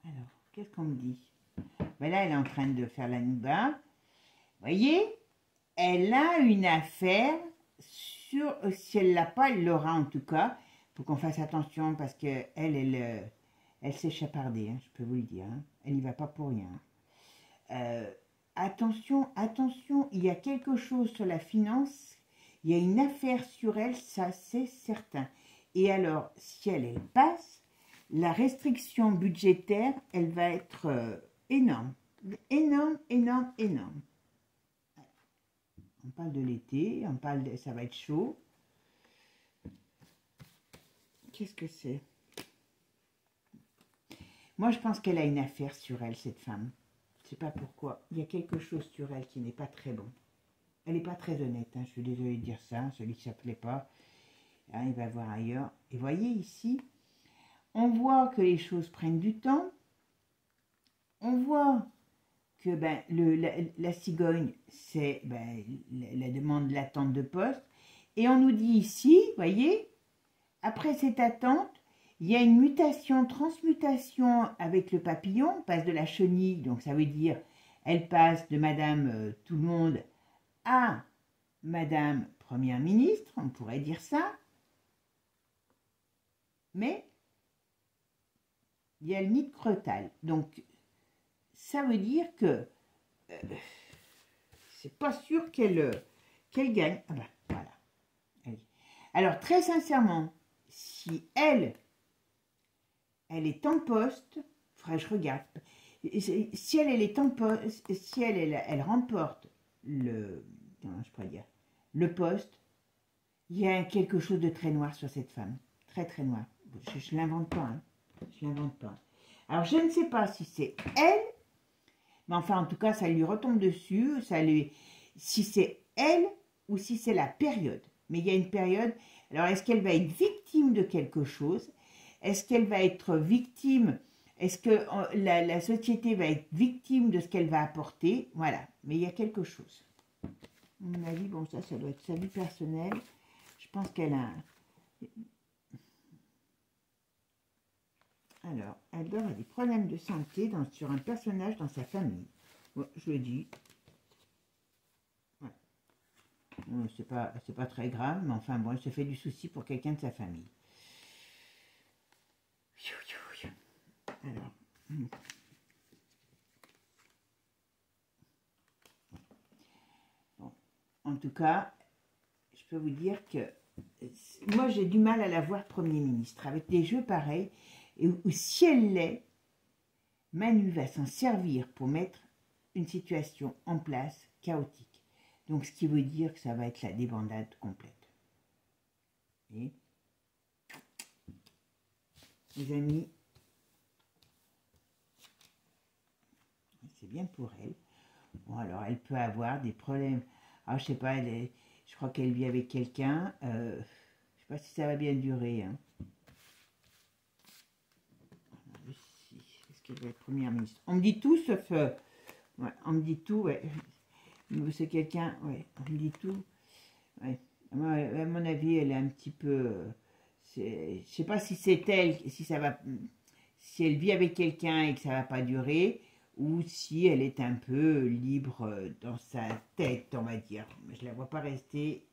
Alors, qu'est-ce qu'on me dit? Ben là, elle est en train de faire la nouba. Vous voyez? Elle a une affaire sûr, si elle l'a pas, elle l'aura en tout cas. Il faut qu'on fasse attention parce que elle s'est chapardée, hein, je peux vous le dire. Hein. Elle n'y va pas pour rien. Attention, attention, il y a quelque chose sur la finance. Il y a une affaire sur elle, ça c'est certain. Et alors, si elle passe, la restriction budgétaire, elle va être énorme. Énorme, énorme, énorme. On parle de l'été, on parle de, ça va être chaud. Qu'est-ce que c'est? Moi, je pense qu'elle a une affaire sur elle, cette femme. Je ne sais pas pourquoi. Il y a quelque chose sur elle qui n'est pas très bon. Elle n'est pas très honnête, hein. Je suis désolée de dire ça. Celui qui ne s'appelait pas, hein, il va voir ailleurs. Et voyez ici, on voit que les choses prennent du temps. On voit que ben, la cigogne, c'est ben, la demande de l'attente de poste. Et on nous dit ici, voyez, après cette attente, il y a une mutation, transmutation avec le papillon. On passe de la chenille, donc ça veut dire, elle passe de Madame tout le monde à Madame Première ministre, on pourrait dire ça. Mais il y a le nid de Cretal. Donc, ça veut dire que c'est pas sûr qu'elle gagne. Ah ben, voilà. Allez. Alors, très sincèrement, si elle est en poste, faudrait que je regarde. Si elle est en poste, si elle remporte comment je pourrais dire, le poste, il y a quelque chose de très noir sur cette femme. Très, très noir. Je ne l'invente pas. Hein. Je ne l'invente pas. Alors, je ne sais pas si c'est elle, mais enfin, en tout cas, ça lui retombe dessus. Si c'est elle ou si c'est la période. Mais il y a une période. Alors, est-ce qu'elle va être victime de quelque chose? Est-ce qu'elle va être victime? Est-ce que la société va être victime de ce qu'elle va apporter? Voilà. Mais il y a quelque chose. À mon avis, bon, ça doit être sa vie personnelle. Je pense qu'elle a... Alors, elle doit avoir des problèmes de santé sur un personnage dans sa famille. Ouais, je le dis. Ouais. Bon, c'est pas très grave, mais enfin, bon, elle se fait du souci pour quelqu'un de sa famille. Alors... Bon, en tout cas, je peux vous dire que moi, j'ai du mal à la voir Premier ministre. Avec des jeux pareils, et où si elle l'est, Manu va s'en servir pour mettre une situation en place chaotique. Donc, ce qui veut dire que ça va être la débandade complète. Et les amis, c'est bien pour elle. Bon, alors, elle peut avoir des problèmes. Alors, je sais pas, je crois qu'elle vit avec quelqu'un. Je sais pas si ça va bien durer. Hein. Est-ce qu'elle va être première ministre? On me dit tout sauf... ouais, on me dit tout, ouais. C'est quelqu'un, ouais, on me dit tout. Ouais. Moi, à mon avis, elle est un petit peu... je sais pas si c'est elle, si elle vit avec quelqu'un et que ça va pas durer, ou si elle est un peu libre dans sa tête, on va dire. Je la vois pas rester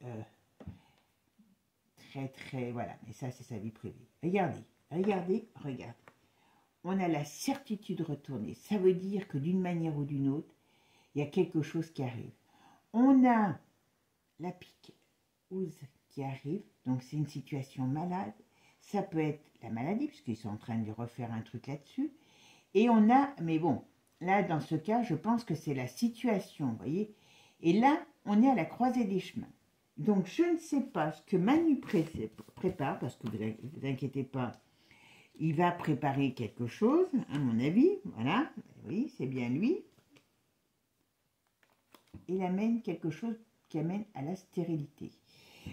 très, voilà. Mais ça, c'est sa vie privée. Regardez, regardez, regardez. On a la certitude retournée. Ça veut dire que d'une manière ou d'une autre, il y a quelque chose qui arrive. On a la pique qui arrive, donc c'est une situation malade. Ça peut être la maladie, puisqu'ils sont en train de refaire un truc là-dessus. Et on a, mais bon, là, dans ce cas, je pense que c'est la situation, vous voyez. Et là, on est à la croisée des chemins. Donc, je ne sais pas ce que Manu prépare, parce que vous inquiétez pas, il va préparer quelque chose, à mon avis. Voilà, oui, c'est bien lui. Il amène quelque chose qui amène à la stérilité.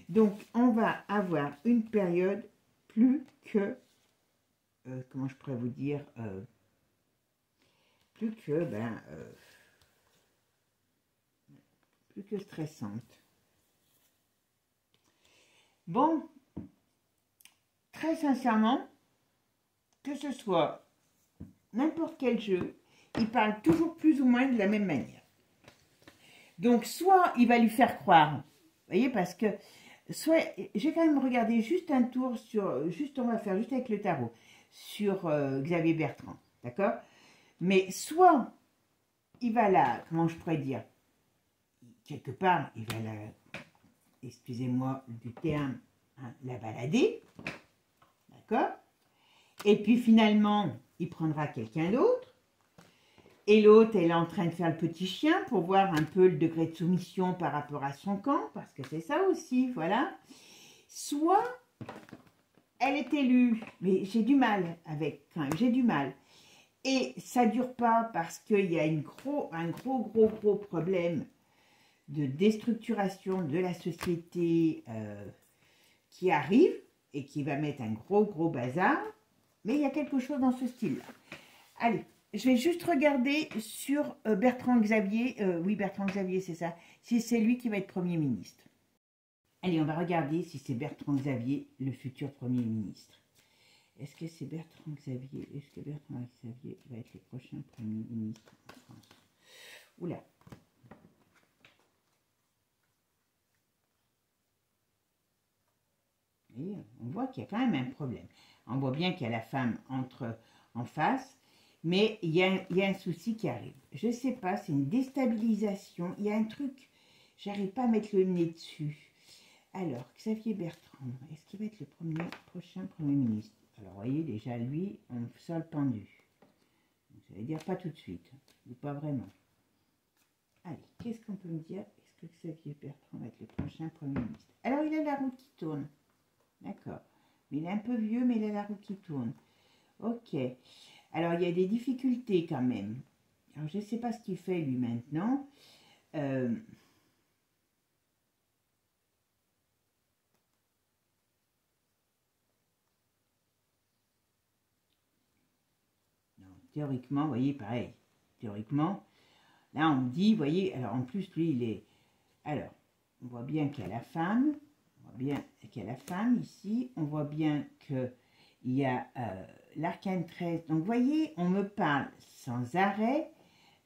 Donc, on va avoir une période plus que, comment je pourrais vous dire, plus que stressante. Bon, très sincèrement, que ce soit n'importe quel jeu, il parle toujours plus ou moins de la même manière. Donc, soit il va lui faire croire, vous voyez, parce que soit, je vais quand même regarder juste un tour sur, juste on va faire juste avec le tarot, sur Xavier Bertrand, d'accord? Mais soit il va là, comment je pourrais dire, quelque part, il va la, excusez-moi du terme, hein, la balader, d'accord? Et puis finalement, il prendra quelqu'un d'autre. Et l'autre, elle est en train de faire le petit chien pour voir un peu le degré de soumission par rapport à son camp, parce que c'est ça aussi, voilà. Soit elle est élue, mais j'ai du mal avec, quand même, j'ai du mal. Et ça ne dure pas parce qu'il y a un gros problème de déstructuration de la société qui arrive et qui va mettre un gros bazar. Mais il y a quelque chose dans ce style-là. Allez, je vais juste regarder sur Bertrand Xavier. Oui, Bertrand Xavier, c'est ça. Si c'est lui qui va être Premier ministre. Allez, on va regarder si c'est Bertrand Xavier, le futur Premier ministre. Est-ce que c'est Bertrand Xavier? Est-ce que Bertrand Xavier va être le prochain Premier ministre en France? Oula. Et on voit qu'il y a quand même un problème. On voit bien qu'il y a la femme en face, mais il y a un souci qui arrive. Je ne sais pas, c'est une déstabilisation. Il y a un truc, j'arrive pas à mettre le nez dessus. Alors, Xavier Bertrand, est-ce qu'il va être le prochain Premier ministre? Alors, vous voyez, déjà, lui, on sol pendu. Donc, ça veut dire pas tout de suite, ou pas vraiment. Allez, qu'est-ce qu'on peut me dire? Est-ce que Xavier Bertrand va être le prochain Premier ministre? Alors, il a la roue qui tourne. D'accord. Mais il est un peu vieux, mais il a la roue qui tourne. Ok. Alors, il y a des difficultés quand même. Alors, je ne sais pas ce qu'il fait, lui, maintenant. Théoriquement, vous voyez, pareil. Théoriquement, là, on me dit, vous voyez, alors en plus, lui, il est... Alors, on voit bien qu'il y a la femme. On voit bien qu'il y a la femme ici. On voit bien qu'il y a l'arcane 13. Donc, vous voyez, on me parle sans arrêt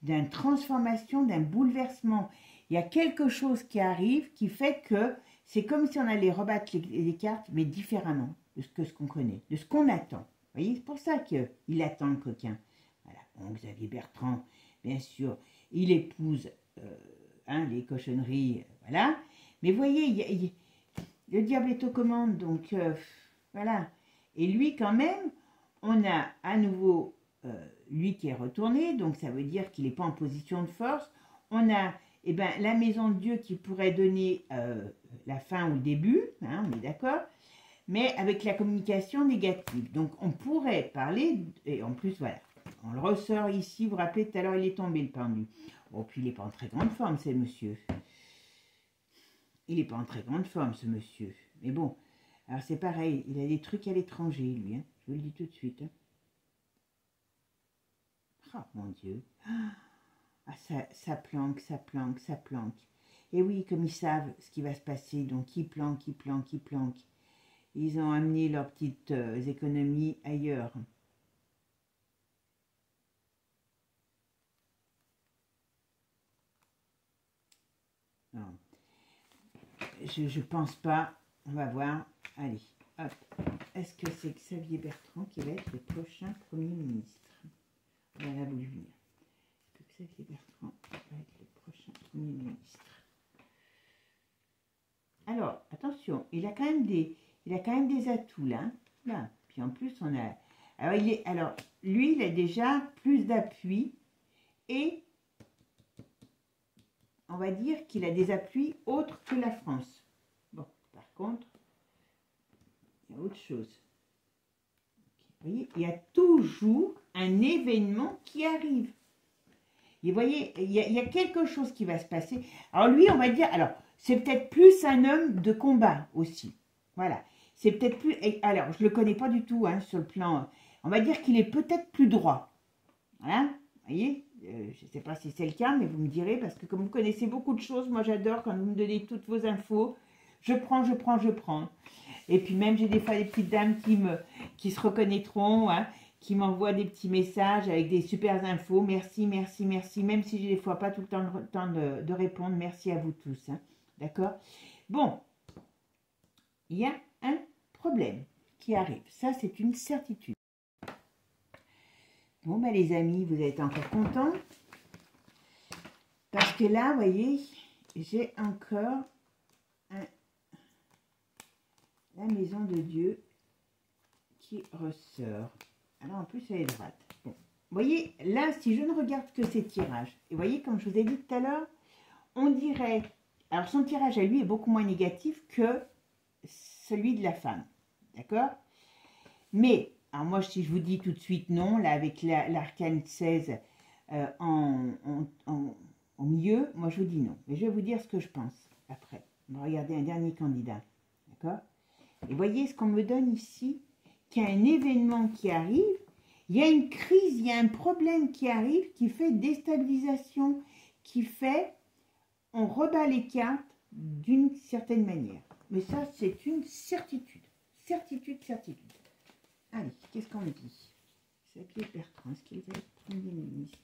d'une transformation, d'un bouleversement. Il y a quelque chose qui arrive qui fait que c'est comme si on allait rebattre les cartes, mais différemment de ce qu'on connaît, de ce qu'on attend. Vous voyez, c'est pour ça qu'il attend le coquin. Voilà. Bon, Xavier Bertrand, bien sûr, il épouse les cochonneries, voilà. Mais vous voyez, le diable est aux commandes, donc voilà. Et lui, quand même, on a à nouveau lui qui est retourné, donc ça veut dire qu'il n'est pas en position de force. On a la maison de Dieu qui pourrait donner la fin ou le début, hein, on est d'accord, mais avec la communication négative. Donc on pourrait parler, et en plus voilà, on le ressort ici, vous vous rappelez tout à l'heure il est tombé le pendu. Oh, puis il n'est pas en très grande forme, c'est monsieur. Il n'est pas en très grande forme, ce monsieur. Mais bon, alors c'est pareil, il a des trucs à l'étranger, lui, hein, je vous le dis tout de suite. Hein. Oh mon Dieu. Ah, ça planque, ça planque, ça planque. Et oui, comme ils savent ce qui va se passer, donc ils planquent, ils planquent, ils planquent. Ils ont amené leurs petites économies ailleurs. Non. Je pense pas. On va voir. Allez, hop. Est-ce que c'est Xavier Bertrand qui va être le prochain Premier ministre? Voilà, voulu venir. Est-ce que Xavier Bertrand va être le prochain Premier ministre? Alors, attention, il a quand même des atouts là. Là. Puis en plus, on a... Alors, lui, il a déjà plus d'appui et on va dire qu'il a des appuis autres que la France. Bon, par contre, il y a autre chose. Vous voyez, il y a toujours un événement qui arrive. Et vous voyez, il y a quelque chose qui va se passer. Alors lui, on va dire, alors, c'est peut-être plus un homme de combat aussi. Voilà. C'est peut-être plus... Alors, je ne le connais pas du tout hein, sur le plan... On va dire qu'il est peut-être plus droit. Voilà. Vous voyez, je ne sais pas si c'est le cas, mais vous me direz, parce que comme vous connaissez beaucoup de choses, moi j'adore quand vous me donnez toutes vos infos. Je prends. Et puis même, j'ai des fois des petites dames qui se reconnaîtront, hein, qui m'envoient des petits messages avec des super infos. Merci. Même si j'ai des fois pas tout le temps de répondre. Merci à vous tous. Hein. D'accord? Bon. il y a un problème qui arrive. Ça, c'est une certitude. Bon, ben, les amis, vous êtes encore contents. Parce que là, vous voyez, j'ai encore la maison de Dieu qui ressort. Alors, en plus, elle est droite. Bon. Vous voyez, là, si je ne regarde que ces tirages, et vous voyez, comme je vous ai dit tout à l'heure, on dirait... Alors, son tirage à lui est beaucoup moins négatif que celui de la femme. D'accord? Mais, alors moi, si je vous dis tout de suite non, là, avec l'arcane 16 au milieu, moi, je vous dis non. Mais je vais vous dire ce que je pense après. On va regarder un dernier candidat. D'accord? Et voyez ce qu'on me donne ici, qu'il y a un événement qui arrive, il y a une crise, il y a un problème qui arrive, qui fait déstabilisation, qui fait, on rebat les cartes d'une certaine manière. Mais ça, c'est une certitude. Certitude, certitude. Allez, qu'est-ce qu'on me dit? Xavier Bertrand, est-ce qu'il va être Premier ministre?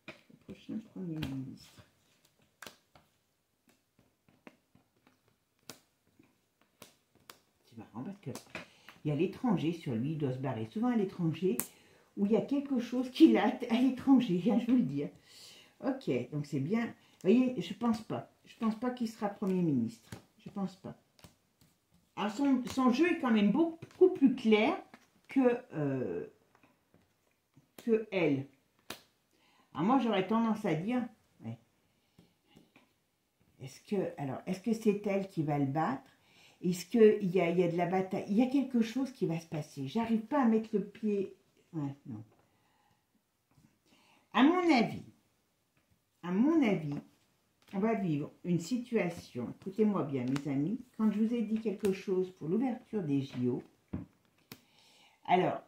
Le prochain Premier ministre. C'est marrant parce que il y a l'étranger sur lui, il doit se barrer souvent à l'étranger, où il y a quelque chose qui l'a à l'étranger, je vous le dire. Ok, donc c'est bien. Vous voyez, je pense pas. Je pense pas qu'il sera Premier ministre. Je pense pas. Alors son jeu est quand même beaucoup plus clair que elle. Alors moi j'aurais tendance à dire, ouais, est-ce que c'est elle qui va le battre? Est-ce qu'il y a de la bataille? Il y a quelque chose qui va se passer. J'arrive pas à mettre le pied. Ouais, non. À mon avis, on va vivre une situation. Écoutez-moi bien, mes amis. Quand je vous ai dit quelque chose pour l'ouverture des JO, alors,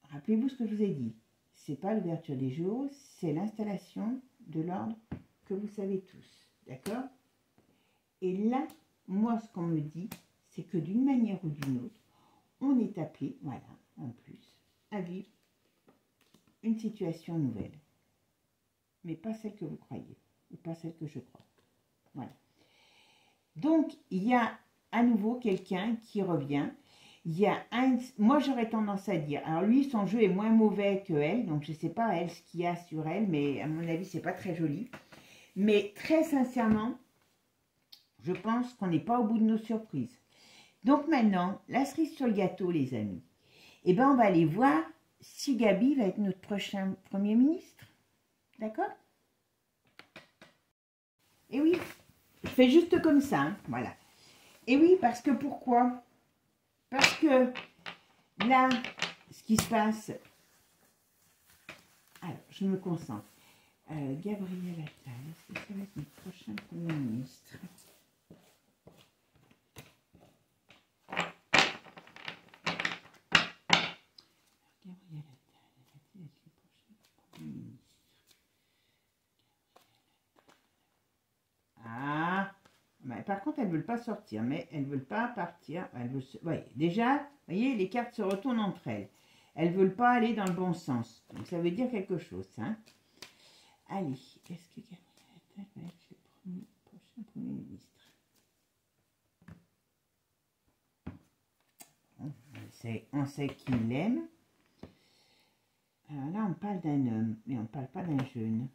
rappelez-vous ce que je vous ai dit. C'est pas l'ouverture des JO, c'est l'installation de l'ordre que vous savez tous. D'accord? Et là, moi, ce qu'on me dit, c'est que d'une manière ou d'une autre, on est appelé, voilà, en plus, à vivre une situation nouvelle. Mais pas celle que vous croyez, ou pas celle que je crois. Voilà. Donc, il y a à nouveau quelqu'un qui revient. Il y a moi, j'aurais tendance à dire, alors lui, son jeu est moins mauvais que elle, donc je ne sais pas, elle, ce qu'il y a sur elle, mais à mon avis, c'est pas très joli. Mais très sincèrement, je pense qu'on n'est pas au bout de nos surprises. Donc maintenant, la cerise sur le gâteau, les amis. Eh bien, on va aller voir si Gabi va être notre prochain Premier ministre. D'accord? Et oui, je fais juste comme ça, hein, voilà. Et oui, parce que pourquoi? Parce que là, ce qui se passe... Alors, je me concentre. Gabriel Attal, est-ce que ça va être notre prochain Premier ministre? Gabriel Attal, va-t-il être le prochain Premier ministre? Ah, mais par contre, elles ne veulent pas sortir, mais elles ne veulent pas partir. Elles veulent ouais, déjà, vous voyez, les cartes se retournent entre elles. Elles ne veulent pas aller dans le bon sens. Donc, ça veut dire quelque chose. Hein. Allez, est-ce que Gabriel Attal va être le prochain Premier ministre? On sait qu'il l'aime. Alors là, on parle d'un homme, mais on ne parle pas d'un jeune.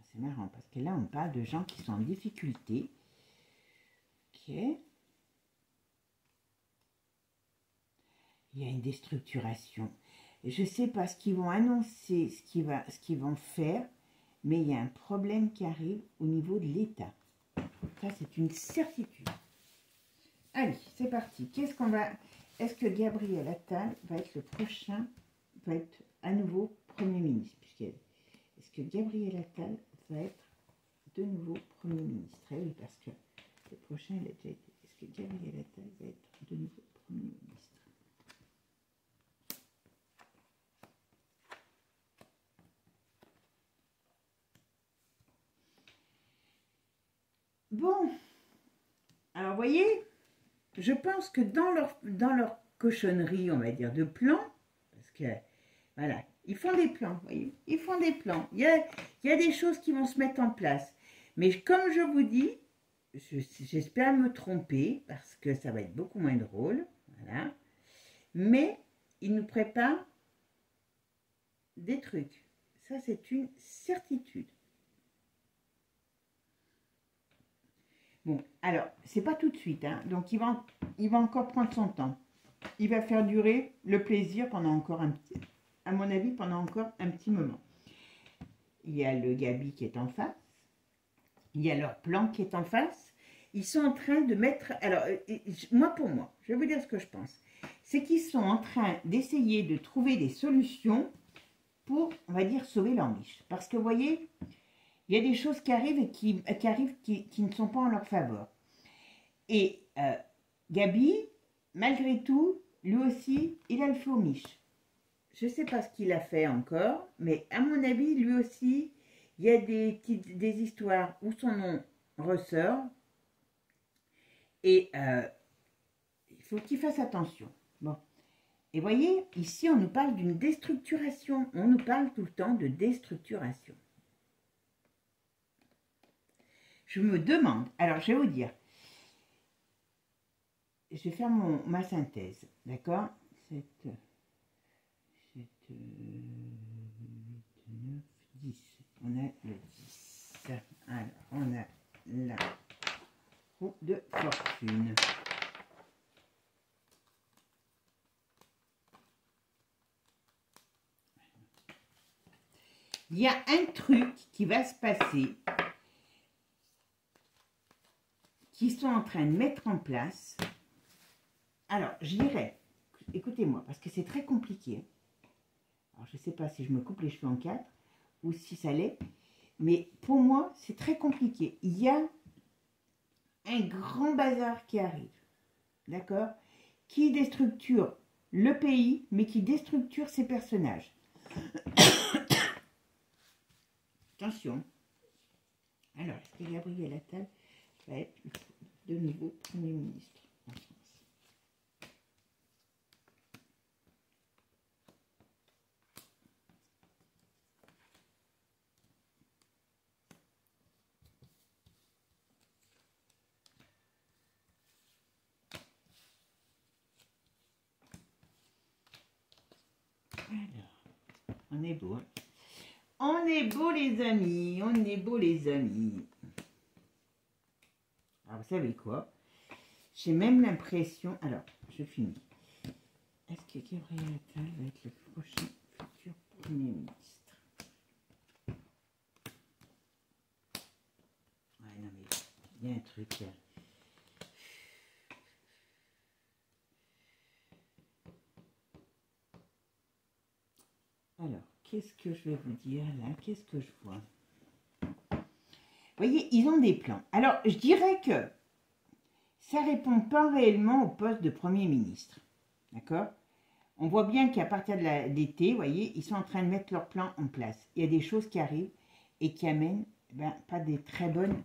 C'est marrant, parce que là, on parle de gens qui sont en difficulté. Ok. Il y a une déstructuration. Je ne sais pas ce qu'ils vont annoncer, ce qu'ils vont faire, mais il y a un problème qui arrive au niveau de l'État. Ça, c'est une certitude. Allez, c'est parti. Qu'est-ce qu'on va... Est-ce que Gabriel Attal va être le prochain, va être à nouveau Premier ministre? Est-ce que Gabriel Attal va être de nouveau Premier ministre? Eh oui, parce que le prochain, il a déjà été. Est-ce que Gabriel Attal va être de nouveau Premier ministre? Bon, alors vous voyez, je pense que dans leur cochonnerie, on va dire, de plan, parce que, voilà, Ils font des plans, vous voyez. Ils font des plans. Il y a des choses qui vont se mettre en place. Mais comme je vous dis, j'espère me tromper, parce que ça va être beaucoup moins drôle. Voilà. Mais ils nous préparent des trucs. Ça, c'est une certitude. Bon, alors, c'est pas tout de suite, hein, donc il va encore prendre son temps. Il va faire durer le plaisir pendant encore à mon avis, pendant encore un petit moment. Il y a le Gabi qui est en face. Il y a leur plan qui est en face. Ils sont en train de mettre... Alors, pour moi, je vais vous dire ce que je pense. C'est qu'ils sont en train d'essayer de trouver des solutions pour, on va dire, sauver leur niche. Parce que, vous voyez, il y a des choses qui arrivent et qui ne sont pas en leur faveur. Et Gabi, malgré tout, lui aussi, il a le feu aux miches. Je ne sais pas ce qu'il a fait encore, mais à mon avis, lui aussi, il y a des histoires où son nom ressort. Et il faut qu'il fasse attention. Bon. Et voyez, ici, on nous parle d'une déstructuration. On nous parle tout le temps de déstructuration. Je me demande, alors je vais vous dire, je vais faire ma synthèse, d'accord? 7, 8, 9, 10. On a le 10. Alors, on a la roue de fortune. Il y a un truc qui va se passer, qui sont en train de mettre en place. Alors, je dirais, écoutez-moi, parce que c'est très compliqué. Alors, je ne sais pas si je me coupe les cheveux en 4 ou si ça l'est, mais pour moi, c'est très compliqué. Il y a un grand bazar qui arrive, d'accord? Qui déstructure le pays, mais qui déstructure ses personnages. Attention. Alors, est-ce que Gabriel Attal va être de nouveau Premier ministre en France? Alors, on est beau, hein? On est beau les amis, on est beau les amis. Alors vous savez quoi? J'ai même l'impression... Alors, je finis. Est-ce que Gabriel Attal va être le prochain futur Premier ministre? Ouais, non mais il y a un truc là. Alors, qu'est-ce que je vais vous dire là? Qu'est-ce que je vois? Vous voyez, ils ont des plans. Alors, je dirais que ça ne répond pas réellement au poste de Premier ministre. D'accord? On voit bien qu'à partir de l'été, vous voyez, ils sont en train de mettre leur plan en place. Il y a des choses qui arrivent et qui amènent pas des très bonnes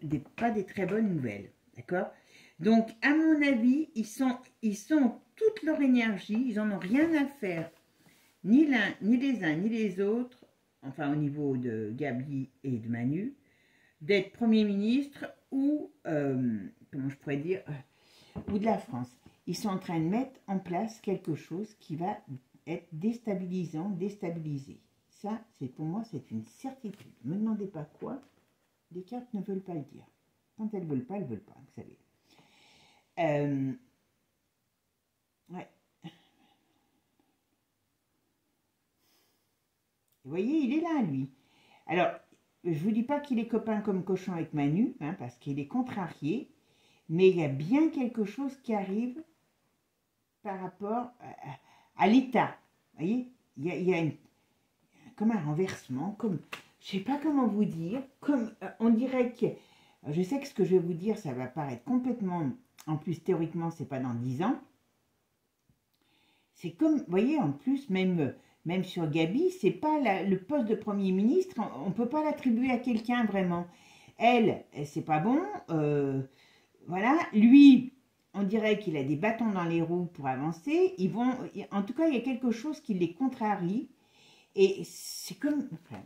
nouvelles. D'accord? Donc, à mon avis, ils sont toute leur énergie, ils n'en ont rien à faire. Ni l'un, ni les uns, ni les autres, enfin au niveau de Gabi et de Manu, d'être Premier ministre ou, comment je pourrais dire, ou de la France. Ils sont en train de mettre en place quelque chose qui va être déstabilisant, déstabilisé. Ça, pour moi, c'est une certitude. Ne me demandez pas quoi, les cartes ne veulent pas le dire. Quand elles ne veulent pas, vous savez. Ouais. Vous voyez, il est là, lui. Alors, je ne vous dis pas qu'il est copain comme cochon avec Manu, hein, parce qu'il est contrarié, mais il y a bien quelque chose qui arrive par rapport à l'État. Vous voyez, il y a comme un renversement, comme, je ne sais pas comment vous dire, comme on dirait que, je sais que ce que je vais vous dire, ça va paraître complètement, en plus théoriquement, c'est pas dans 10 ans. C'est comme, vous voyez, en plus, même sur Gabi, c'est pas le poste de Premier ministre, on ne peut pas l'attribuer à quelqu'un vraiment. Elle, c'est pas bon, voilà. Lui, on dirait qu'il a des bâtons dans les roues pour avancer. En tout cas, il y a quelque chose qui les contrarie. Et c'est comme... Enfin,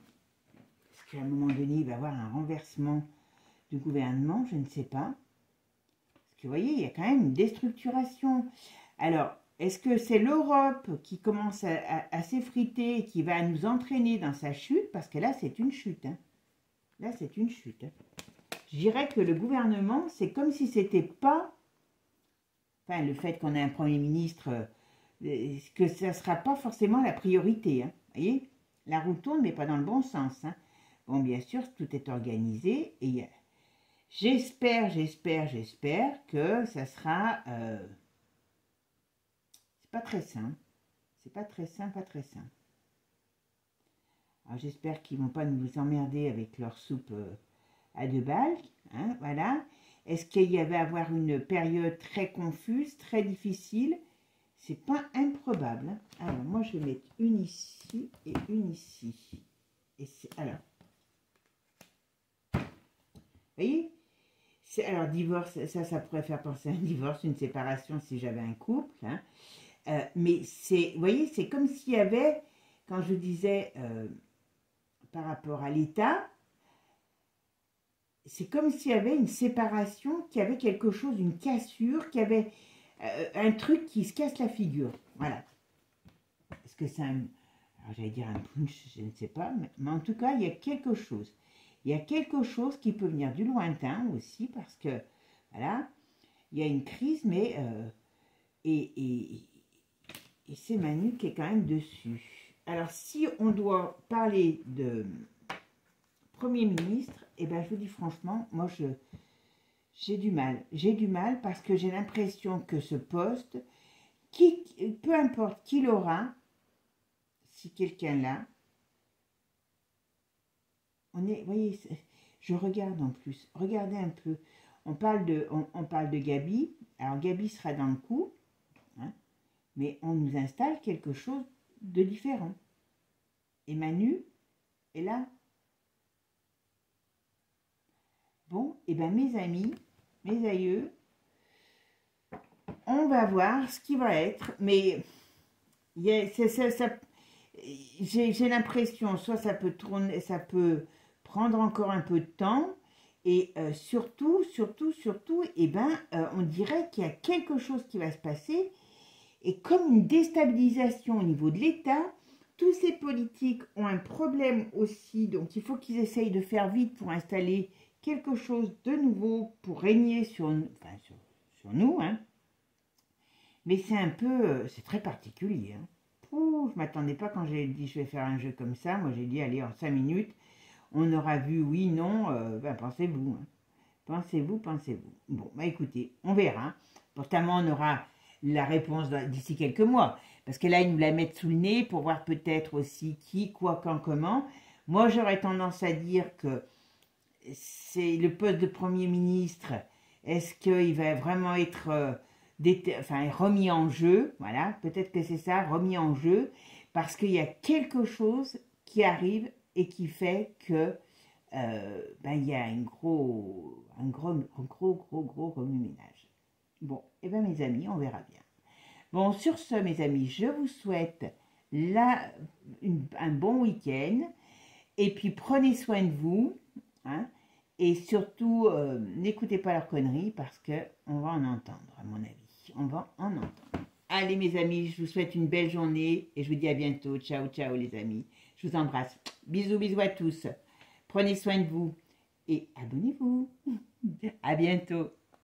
est-ce qu'à un moment donné, il va y avoir un renversement de gouvernement? Je ne sais pas. Parce que vous voyez, il y a quand même une déstructuration. Alors, est-ce que c'est l'Europe qui commence à s'effriter et qui va nous entraîner dans sa chute? Parce que là, c'est une chute. Hein. Là, c'est une chute. Hein. Je dirais que le gouvernement, c'est comme si c'était pas... Enfin, le fait qu'on ait un Premier ministre, que ça ne sera pas forcément la priorité. Hein. Vous voyez, la roue tourne, mais pas dans le bon sens. Hein. Bon, bien sûr, tout est organisé. Et j'espère que ça sera... c'est pas très sain. C'est pas très sain, pas très sain. Alors, j'espère qu'ils ne vont pas nous emmerder avec leur soupe à 2 balles. Hein, voilà. Est-ce qu'il y va avoir une période très confuse, très difficile? C'est pas improbable. Hein. Alors, moi, je vais mettre une ici et une ici. Et alors, vous voyez? Alors, divorce, ça pourrait faire penser à un divorce, une séparation si j'avais un couple. Hein. Mais c'est, vous voyez, c'est comme s'il y avait, quand je disais par rapport à l'État, c'est comme s'il y avait une séparation, qu'il y avait quelque chose, une cassure, qu'il y avait un truc qui se casse la figure. Voilà. Est-ce que c'est un... Alors j'allais dire un punch, je ne sais pas, mais en tout cas, il y a quelque chose. Il y a quelque chose qui peut venir du lointain aussi, parce que, voilà, il y a une crise, mais... et c'est Manu qui est quand même dessus. Alors, si on doit parler de Premier ministre, eh bien, je vous dis franchement, moi, j'ai du mal. J'ai du mal parce que j'ai l'impression que ce poste, peu importe qui l'aura, si quelqu'un l'a, vous voyez, je regarde en plus, regardez un peu, on parle de Gabi, alors Gabi sera dans le coup, hein, mais on nous installe quelque chose de différent. Et Manu est là. Bon, et bien mes amis, mes aïeux, on va voir ce qui va être, mais j'ai l'impression, soit ça peut tourner, ça peut prendre encore un peu de temps, et surtout, et on dirait qu'il y a quelque chose qui va se passer, et comme une déstabilisation au niveau de l'État. Tous ces politiques ont un problème aussi, donc il faut qu'ils essayent de faire vite pour installer quelque chose de nouveau, pour régner sur nous. Hein. Mais c'est un peu, c'est très particulier. Hein. Ouh, je ne m'attendais pas quand j'ai dit je vais faire un jeu comme ça. Moi j'ai dit allez, en 5 minutes, on aura vu oui, non, pensez-vous. Hein. Pensez-vous. Bon, bah écoutez, on verra. Pourtant, on aura la réponse d'ici quelques mois. Parce que là, ils nous la mettent sous le nez pour voir peut-être aussi qui, quoi, quand, comment. Moi, j'aurais tendance à dire que c'est le poste de Premier ministre. Est-ce qu'il va vraiment être remis en jeu? Voilà, peut-être que c'est ça, remis en jeu. Parce qu'il y a quelque chose qui arrive et qui fait que il y a un gros remue-ménage. Bon, et bien mes amis, on verra bien. Bon, sur ce, mes amis, je vous souhaite un bon week-end. Et puis, prenez soin de vous. Hein, et surtout, n'écoutez pas leurs conneries parce qu'on va en entendre, à mon avis. On va en entendre. Allez, mes amis, je vous souhaite une belle journée. Et je vous dis à bientôt. Ciao, ciao, les amis. Je vous embrasse. Bisous, bisous à tous. Prenez soin de vous. Et abonnez-vous. À bientôt.